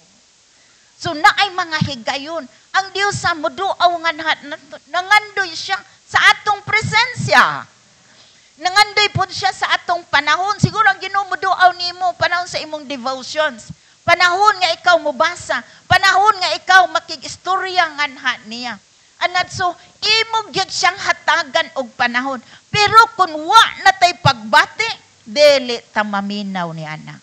So na ay mga higayon. Ang Diyos sa muduaw nga nangandoy siya sa atong presensya. Nangandoy po siya sa atong panahon. Siguro ang Ginoo muduaw nimo panahon sa imong devotions. Panahon nga ikaw mubasa. Panahon nga ikaw makig-istorya nganha niya. Anat so, imo gyud siyang hatagan og panahon. Pero kung wa natay pagbati, dili ta maminaw ni ana.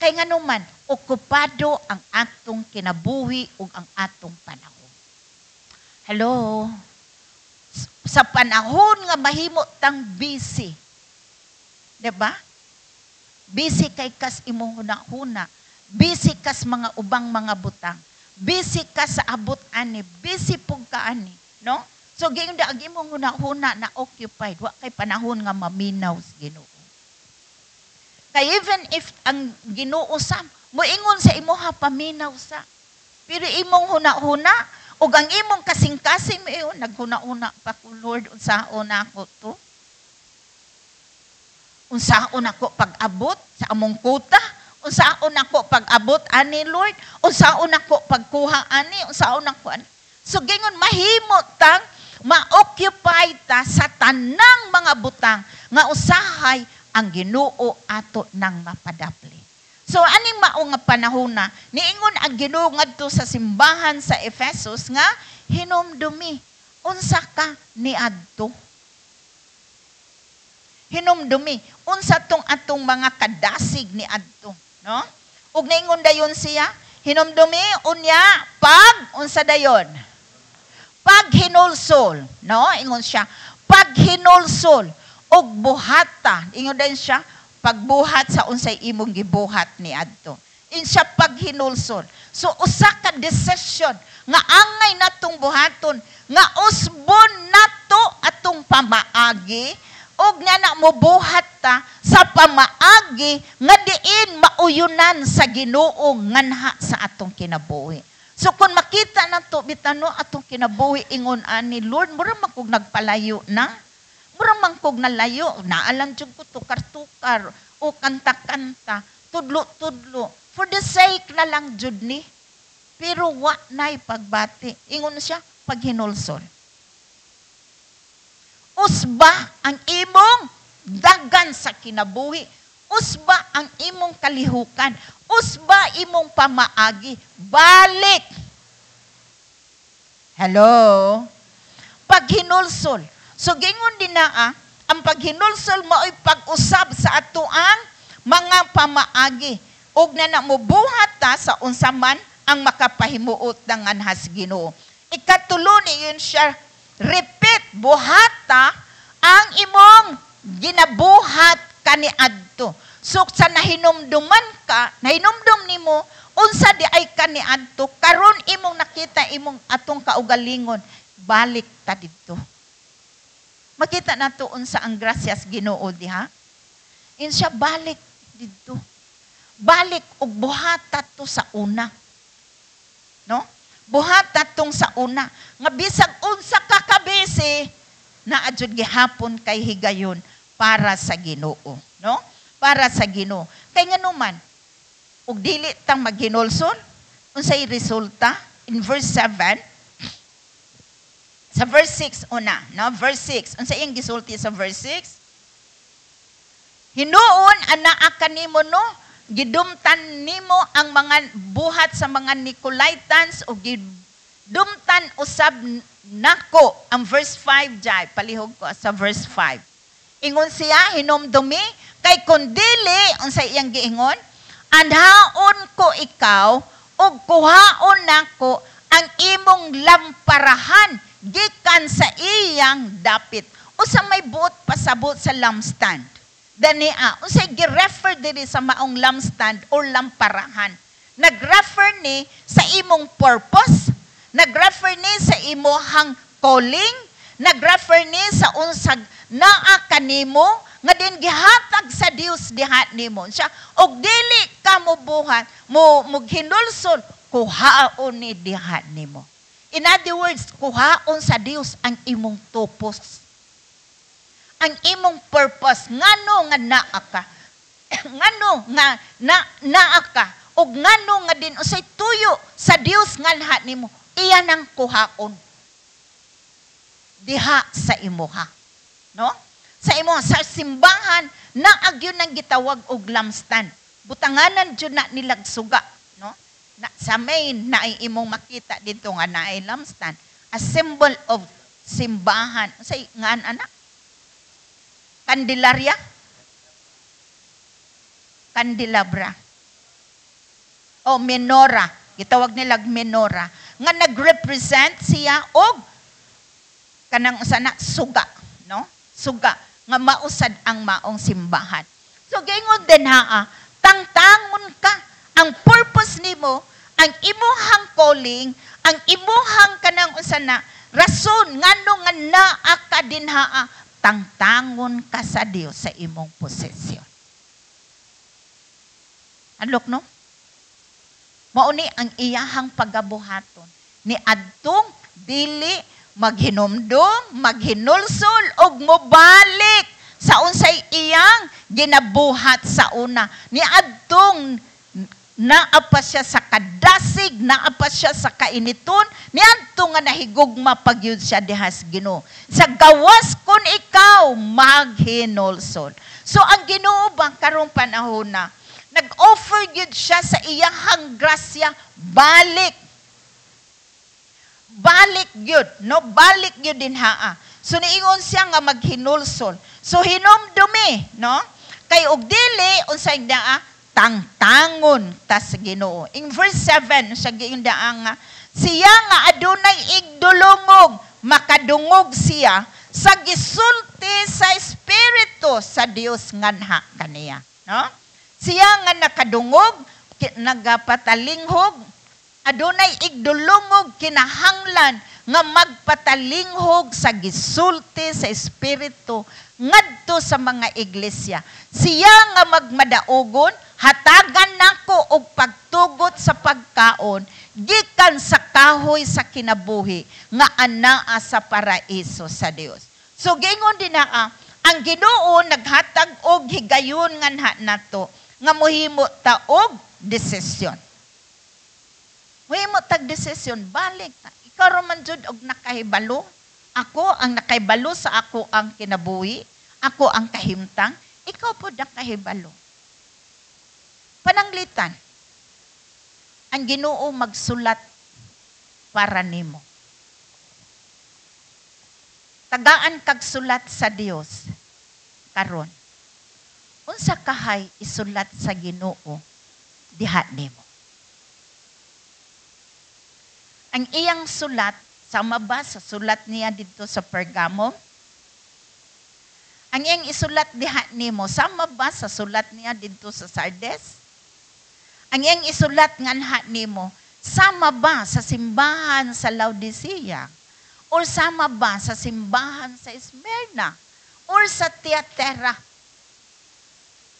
Kay nganuman, okupado ang atong kinabuhi ug ang atong panahon. Hello? Sa panahon nga mahimo tang busy. Diba? Busy kay kas imong huna-huna. Busy kas mga ubang mga butang. Busy ka sa abot ani. Busy pug ka ani. No? So, gayon da ag imong huna-huna na occupied. Wa kay panahon nga maminaw sa Ginoo. Kay even if ang Ginoo sa moingon sa imuha paminaw sa. Pero imong huna-huna ug ang imong kasing-kasing mo naghuna-una pa ko, Lord, unsaon ako to? Unsaon ako pag-abot sa among kuta? Unsaon ako pag-abot ani, Lord? Unsaon ako pagkuha ani? Unsaon ako ani? So, gingon mahimo tang ma-occupy ta sa tanang mga butang nga usahay ang Ginoo ato nang mapadapli. So, aning mao nga panahon na, niingon ang Ginoo ngadto sa simbahan sa Efesos nga, hinumdumi, unsa ka niadto? Hinumdumi, unsa tong atong mga kadasig niadto, no? Ug niingon dayon siya, hinumdumi, unya, unsa dayon? Pag hinulsol, no? Ingon siya, pag hinulsol, og buhata. Ingon din siya, pagbuhat sa unsay imong gibuhat ni adto. Siya paghinulsol. So, usa ka decision nga angay natong buhaton, nga usbon nato atong pamaagi, og nga na mo buhat ta sa pamaagi, nga diin mauyunan sa Ginoo nganha sa atong kinabuhi. So, kung makita nato bitano atong kinabuhi, ingon ani, Lord, mura man kog nagpalayo na. Mura man kog nalayo, naalang dyan ko tukar-tukar, o kanta-kanta, tudlo-tudlo. For the sake na lang jud ni. Pero wa na'y pagbati. Ingon siya, paghinulsol. Usba ang imong dagan sa kinabuhi. Usba ang imong kalihukan. Usba imong pamaagi. Balik. Hello? Paghinulsol. So, gingon din na ang paghinulsol mao'y pag-usab sa atoang mga pamaagi. Og na mo buhat ta sa unsaman ang makapahimuot ng anhas Ginoo. Ikatulo niyon siya, repeat, buhata ang imong ginabuhat kaniadto. So, sa nahinumduman ka, nahinumdum nimo, unsa di ay kaniadto, karon imong nakita imong atong kaugalingon, balik ta dito. Makita na to unsa ang grasyas Ginoo diha. Insya balik dito. Balik og buhata to sa una. No? Buhata tong sa una. Nga bisag unsa ka kabisi na adjud gihapon kay higayon para sa Ginoo. No? Para sa Ginoo. Kay nganuman, og dili tang maghinulson, unsay resulta? In verse 7, sa verse 6 una, no? Verse 6. Unsa iyang gisulti sa verse 6? Hinuon anaa kanimo no, gidumtan nimo ang mga buhat sa mga Nicolaitans o gidumtan usab nako. Ang verse 5 jay, palihog ko sa verse 5. Ingon siya, hinumdumi, kay kundili, unsa iyang giingon, anhaon ko ikaw ug kuhaon nako ang imong lamparahan gikan sa iyang dapit. Usa may buot pasabot sa lampstand. Dania, unsay gi-refer diri sa maong lampstand or lamparahan. Nag-refer ni sa imong purpose, nag-refer ni sa imong calling, nag-refer ni sa unsag naa kanimo nga din gihatag sa Dios diha nimo. Siya og dili ka mo buhat, mo hinulsol kuhaon ni diha nimo. In other words, kuhaon sa Dios ang imong tupos. Ang imong purpose. Ngano nga naa ka? Ngano nga naa ka? O ngano nga din usay tuyo sa Dios nga lahat nimo. Iyan ang kuhaon. Diha sa imuha. No? Sa imuha. Sa simbahan, naagyon ang gitawag og lampstand. Butanganan dyan na nilag suga. No? Sa main na ay imong makita dito nga na ay lampstand, a symbol of simbahan. Say ngan anak? Kandilarya? Kandelabra. O menora. Gitawag nilag menora. Nga nag-represent siya og kanang sana suga, no? Suga nga mausad ang maong simbahan. So gingon din tangtangon ka. Ang purpose nimo, ang imuhang calling, ang imuhang kanang usana, rason ngano nga naa ka dinhaa, tangtangon ka sa Dios sa imong posesyon. Anlok no? Mauni ang iyahang pagabuhaton ni adtong dili maghinumdum, maghinulsol og mobalik sa unsay iyang ginabuhat sa una. Ni adtong naapa siya sa kadasig, naapa siya sa kainiton, niadto nga nahigugma pagyud siya dihas Ginoo. Sa gawas kun ikaw maghinulsol. So ang Ginoo bang karong panahon na nag-offer gyud siya sa iyahang grasya, balik. Balik gyud, no? Balik gyud din haa. So niingon siya nga maghinulsol. So hinumdumi, no? Kay og dili unsay daa tangtangon ta sa Ginoo. In verse 7, sa giindaang siya nga adunay igdulungog, makadungog siya sa gisulti sa espiritu sa Dios nganha kaniya, no? Siya nga nakadungog, nagapatalinghog, adunay igdulungog kinahanglan nga magpatalinghog sa gisulti sa espiritu ngadto sa mga iglesia. Siya nga magmadaugon, hatagan nako og pagtugot sa pagkaon gikan sa kahoy sa kinabuhi nga anaa sa paraiso sa Dios. So gingon din naa, ang Ginoo naghatag og higayon nganha nato nga mohimo ta og desisyon. Mohimo tag desisyon, balik ta. Ikaw man jud og nakahibalo. Ako ang nakahibalo sa ako ang kinabuhi, ako ang kahimtang, ikaw po nakahibalo. Pananglitan, ang Ginoo magsulat para nimo. Tagaan kag sulat sa Dios karon. Unsa kahay isulat sa Ginoo diha nimo. Ang iyang sulat sama ba sa sulat niya dito sa Pergamo? Ang iyang isulat diha nimo sama ba sa sulat niya dito sa Sardes? Ang iyang isulat nganha nimo sama ba sa simbahan sa Laodicea? Or sama ba sa simbahan sa Smyrna? Or sa Tiatira?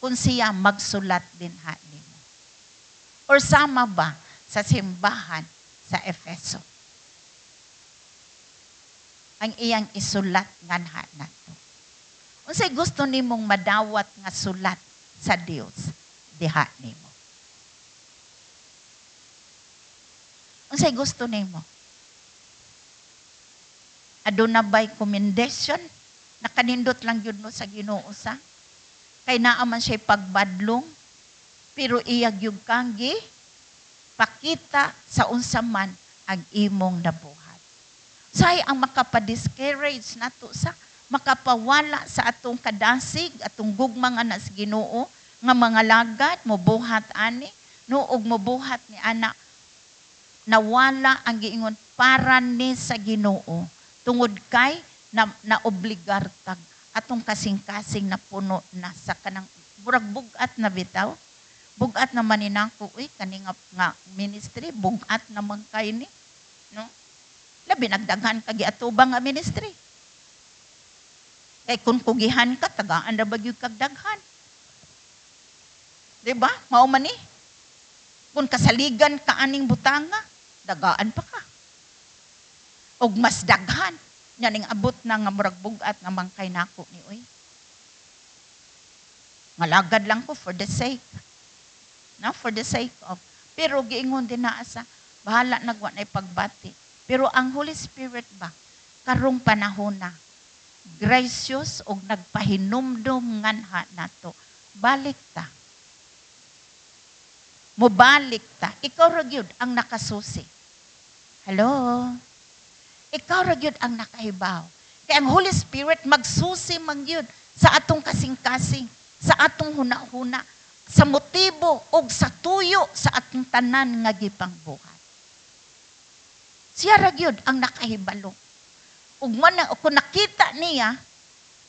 Kung siya magsulat din ha nimo. Or sama ba sa simbahan sa Efeso? Ang iyang isulat nganha nato. Unsay gusto nimong madawat nga sulat sa Dios diha nimo? Unsay gusto nimo? Aduna ba'y commendation? Nakanindot lang yun no sa Ginoo sa? Kay naaman siya pagbadlong, pero iyag yung kanggi, pakita sa unsa man ang imong nabuhat. Say ang makapadiscourage nato sa makapawala sa atong kadasig, atong gugma nga nas Ginoo, nga mga lagad, mobuhat ani, no, og mobuhat ni anak, nawala ang giingon para ni sa Ginoo. Tungod kay na-obligar tag atong kasing-kasing na puno na sa kanang burag bugat na bitaw. Bugat naman ni nako, kani nga ministry, bugat naman kay ni. No? Labi nagdaghan kagi atubang nga ministry. Kay kung kugihan ka, tagaan na bagyog kag daghan. Diba? Mao man ni. Kung kasaligan ka aning butanga, dagaan pa ka. Og mas daghan. Yaning abot na nga murag bugat nga mangkay nako ni oy. Malagad lang ko for the sake. No, for the sake of. Pero giingon din na asa, bahala nagwa na pagbati. Pero ang Holy Spirit ba, karong panahon na, gracious og nagpahinumdom nganha nato. Balik ta. Mobalik ta. Ikaw ra gyud ang nakasusi. Hello? Ikaw ra gyud ang nakahibaw. Kaya ang Holy Spirit magsusi man gyud sa atong kasing-kasing, sa atong huna-huna, sa motibo o sa tuyo sa atong tanan nga gipangbuhat. Siya ra gyud ang nakahibalo. Ug man kung nakita niya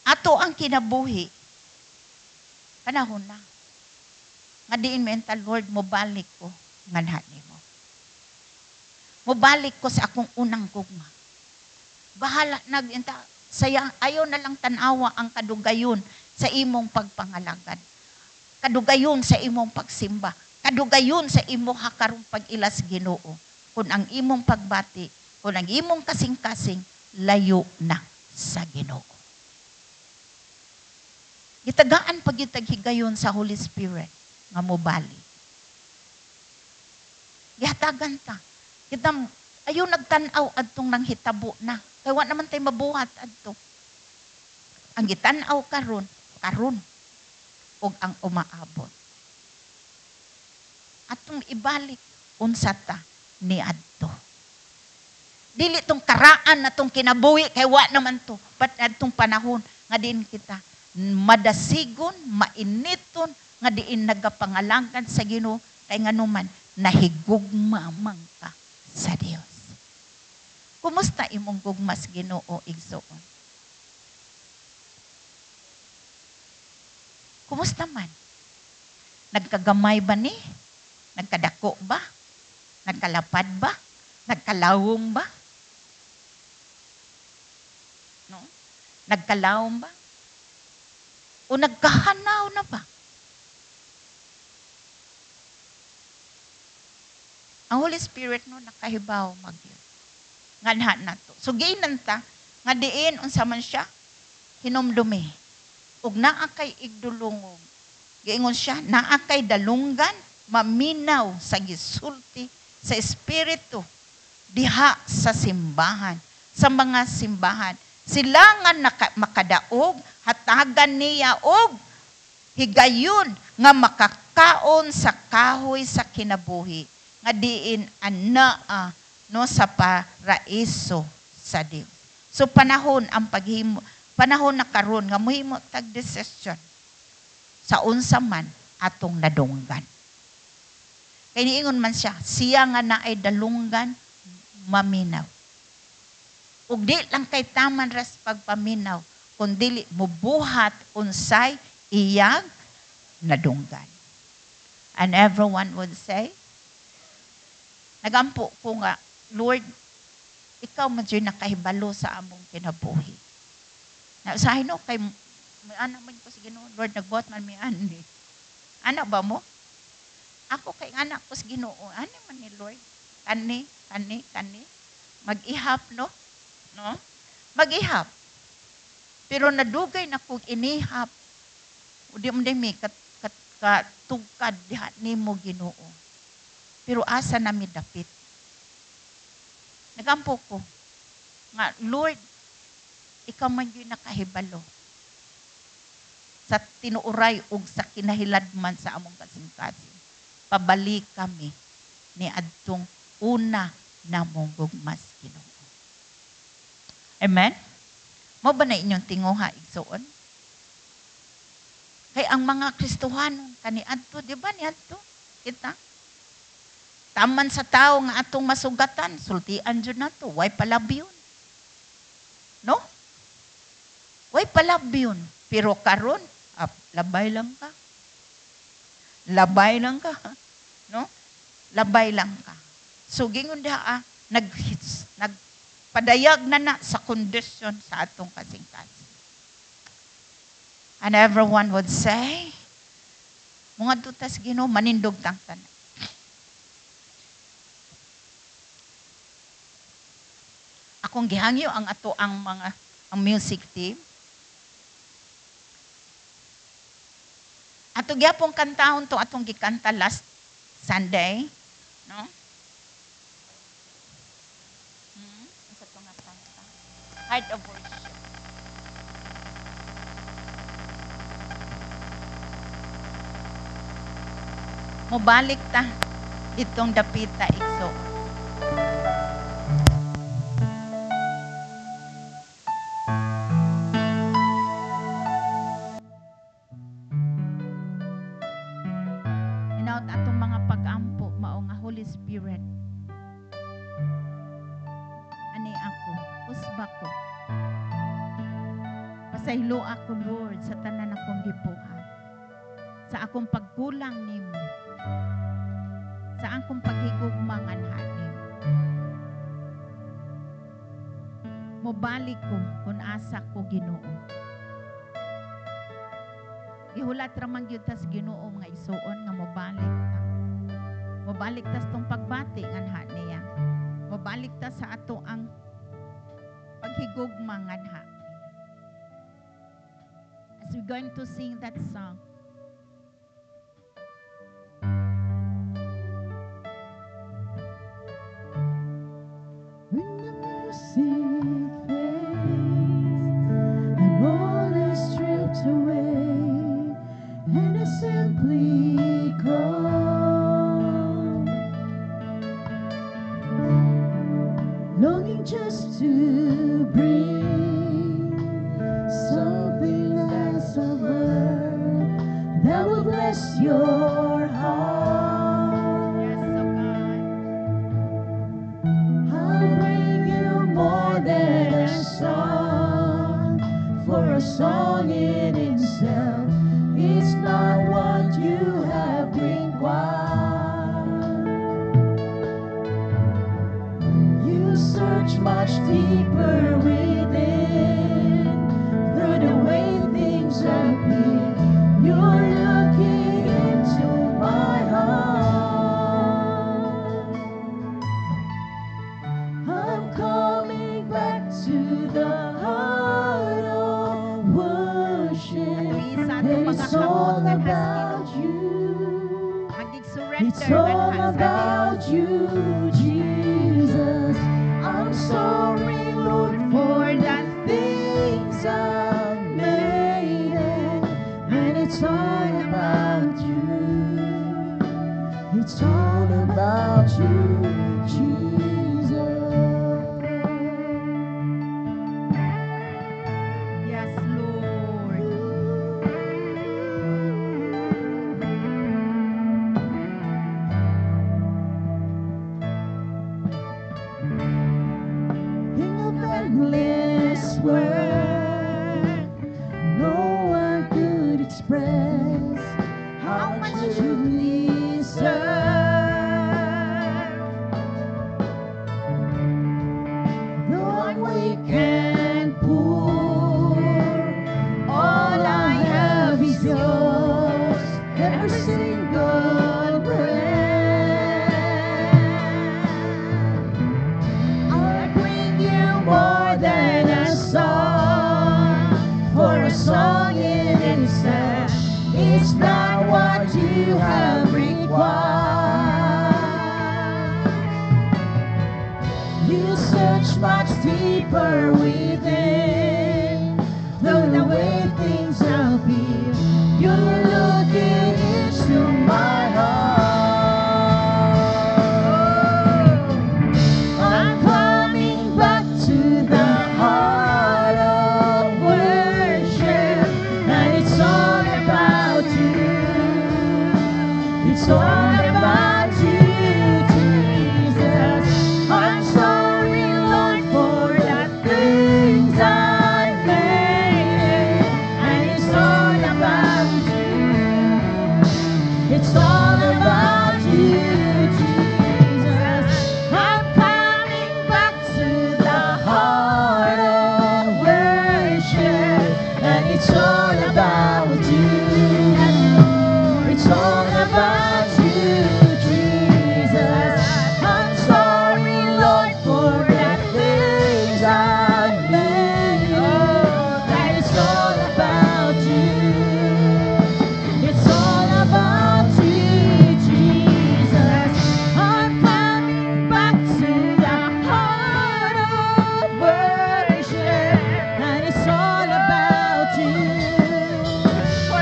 ato ang kinabuhi, panahon na. Nga diin mental Lord, mobalik ko nganha nimo. Mobalik ko sa akong unang gugma. Bahala naginta saya ayo na lang tanawa ang kadugayon sa imong pagpangalagad. Kadugayon sa imong pagsimba. Kadugayon sa imong hakarong pag-ilas Ginoo. Kung ang imong pagbati, kung ang imong kasing-kasing layo na sa Ginoo. Gitagaan pagitag higayon sa Holy Spirit nga mobali. Gihatagan ta. Kitam ayo nagtan-aw adtong nang hitabo na. Kaya wa naman tayo mabuhat adto. Ang gitan-aw karon og ang umaabot. Atong ibalik unsa ta ni adto. Dili tong karaan natong kinabuhi kay wa naman to. But adtong panahon nga din kita madasigon, mainiton nga diin nagapangalangan sa Ginoo kay nganuman nahigugma man ka sa Dios. Kumusta imong gugmas Ginoo igsoon? Kumusta man? Nagkagamay ba ni? Nagkadako ba? Nagkalapad ba? Nagkalawong ba? No? Nagkalawong ba? O nagkahanaw na ba? Ang Holy Spirit no nakahibaw magyo. Nganha nato. So giinan ta nga diin unsa man siya hinumdumi. Ug naa kay igdulungog. Giingon siya naa kay dalunggan maminaw sa gisulti sa espiritu diha sa simbahan, sa mga simbahan. Sila nga makadaog hatagan niya og higayon nga makakaon sa kahoy sa kinabuhi nga diin anaa no sa paraiso sa Dios. So panahon ang paghimo, panahon na karon nga mohimo tag decision sa unsa man atong nadunggan. Kay niingon man siya nga naay dalunggan maminaw. Ug di lang kay taman ras pagpaminaw, kundi mubuhat unsay iyang nadunggan. And everyone would say, nagampo ko nga, Lord, ikaw man dyan nakahibalo sa among kinabuhi. Usahin no, kay anak man ko si Ginoo, Lord, nagbuhat man mi ani. Anak ba mo? Ako kay anak ko si Ginoo, ano man ni Lord? Kani. Mag-ihap, no? Mag-ihap. Pero nadugay na kong inihap. O di mo mi katugkad diha ni mo Ginoo. Pero asa nami dapit. Nagampo ko. Nga, Lord, ikaw man yun nakahibalo. Sa tinuuray ug sa kinahiladman sa among kasing-kasing. Pabalik kami ni adtong una namong gugmas Ginoo. Amen? Mo ba na inyong tinguha, igsoon? Kay ang mga Kristohanon, kaniadto, di ba niadto? Kita? Taman sa tao nga atong masugatan, sultian dyan na to. Way palabyon. No? Way palabyon. Pero karon, labay lang ka. Labay lang ka. No? Labay lang ka. So, gingon daa, nagpadayag na sa kondisyon sa atong kasing-kasing. And everyone would say, mga dutas Ginoo, manindog tang tanan. Akong gihangyo ang ato ang music team. Ato gyapong kantahon to atong gikanta last Sunday, no? Sa to nga kanta. Heart of Worship. Mobalik ta itong dapita igso. Atong mga pag-ampo mao nga Holy Spirit. Ani ako, usba ko. Pasaylo ako, Lord, sa tanan akong gibuhat. Sa akong pagkulang nimo. Sa akong paghigugma nganha nimo. Mobalik ko kung asa ko Ginoo. Gihulat ramang gyud tas Ginoo nga isuon nga mobalik ta. Mobalik tas tong pagbati nganha niya. Mobalik ta sa ato ang paghigugma nganha. As we're going to sing that song, when the music fades and all is stripped away, and I simply come, longing just to bring something that's a word that will bless your heart. yes, oh God. I'll bring you more than a song, for a song in itself is not search much deeper within, through the way things appear, you're looking into my heart. I'm coming back to the heart of worship, and it's all about you. It's all about you, Jesus. I'm sorry, Lord, for the things I've made it, and it's all about you. It's all about you, Jesus. Yes, Lord. In a endless world, no one could express how much you deserve. No one we can pour, all I have is yours, every single breath. I bring you more than a song, for a song in itself is not what you have required. You search much deeper within, though the way things appear, you're looking into my heart. I'm coming back to the heart of worship, and it's all about you. It's all about you, Jesus. I'm sorry, Lord, for the things I made, and it's all about you. It's all about you, Jesus. I'm coming back to the heart of worship, and it's all about you. It's all about you, Jesus. I'm sorry, Lord, for the things I made, and it's all about you. It's all about you, Jesus. I'm coming back to the heart of worship, and it's all about you.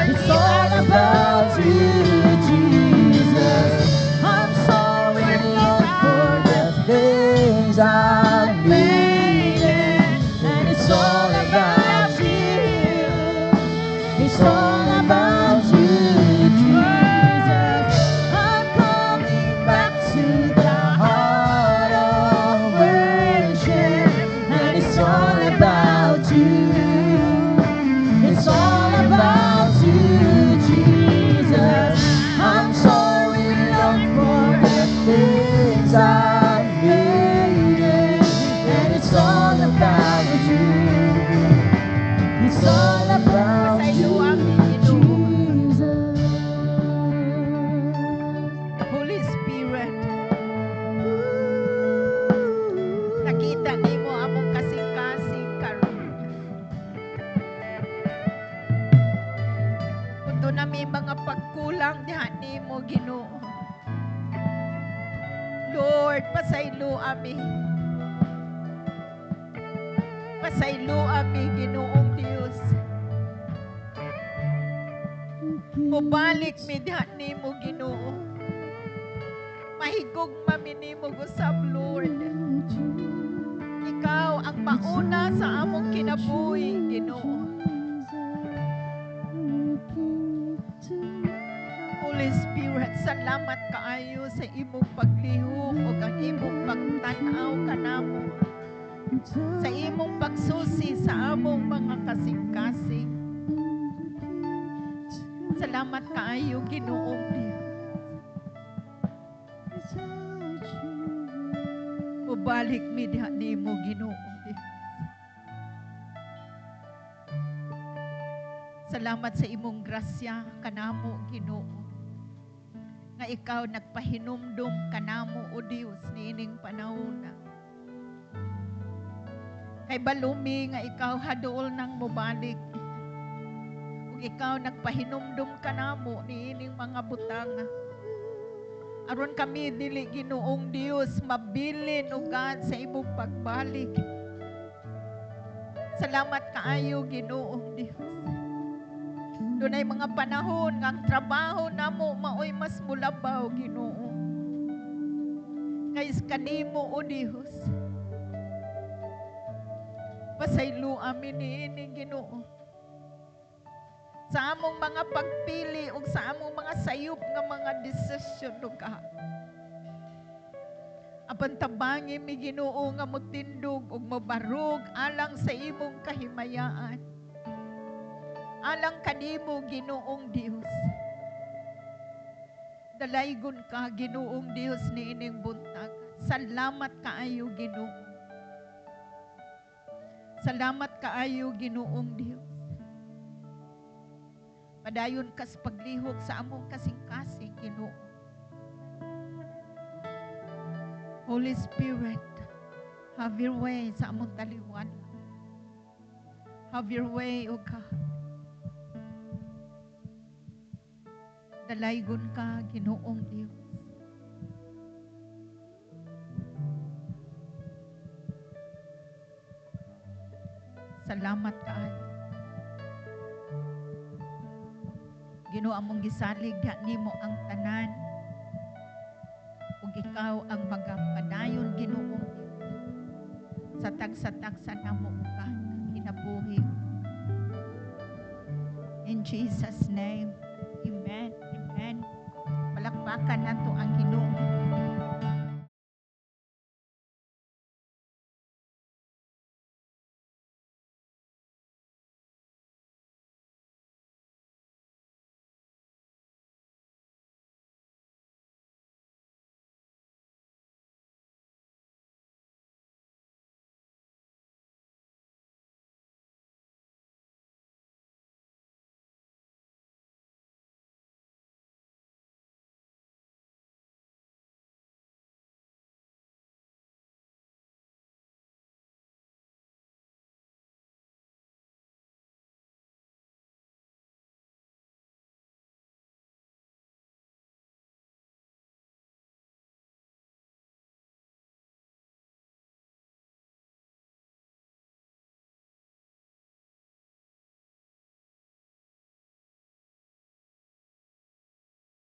It's all about you, Jesus. I'm sorry, Lord, for the things I made, and it's all about you. It's all about you, Jesus. I'm coming back to the heart of worship, and it's all about you. It's all about you, Jesus. I'm sorry, Lord, for the things I made, and it's all about you. It's all about you, Jesus. Holy Spirit, nakita nimo among kasing-kasing karon. Kung na may mga pagkulang diha nimo, Ginoo. Lord, pasaylo ami. Pasaylo ami, Ginoong Dios. Mubalik mi diha nimo, Ginoo. Mahigog mami nimo gusab, Lord. Ikaw ang mauna sa among kinabuhi, Ginoo. Holy Spirit, salamat kaayo sa imong paglihok o ang imong pagtanaw kanamo. Sa imong pagsusi sa among mga kasing-kasing. Salamat kaayo, Ginoong Dios. mubalik mi diha nimo Ginoo. Salamat sa imong grasya kanamo Ginoo. Nga ikaw nagpahinumdum kanamo o Dios niining panahon na. Kay balumi nga ikaw haduol nang mubalik. Ug ikaw nagpahinumdum kanamo niining mga butanga. Aron kami dili Ginoong Dios mabilin o God sa imong pagbalik. Salamat kaayo Ginoong Dios. Doon ay mga panahon nga ang trabaho namo maoy mas mulabaw Ginoo. Kais kanimo o Dios. Pasaylo amin niini Ginoo. Sa among mga pagpili ug sa among mga sayop nga mga desisyon o God. Apan tabangi mi Ginoo nga motindog ug mabarog alang sa imong kahimayaan. Alang kanimo Ginoong Dios. Dalaygon ka Ginoong Dios niining buntag. Salamat kaayo Ginoo. Salamat kaayo Ginoong Dios. Padayon ka sa paglihok sa among kasing-kasing Ginoo. Holy Spirit, have your way sa among taliwan. Have your way, O God. Dalaygon ka, Ginoong Diyos. Salamat kaayo. Ginoo among gisalig diha nimo ang tanan. Ug ikaw ang magapadayon Ginoong Diyos. Sa tagsa-tagsa namo ka kinabuhi. In Jesus' name, Amen. Amen. Palakpakan nato ang Ginoo.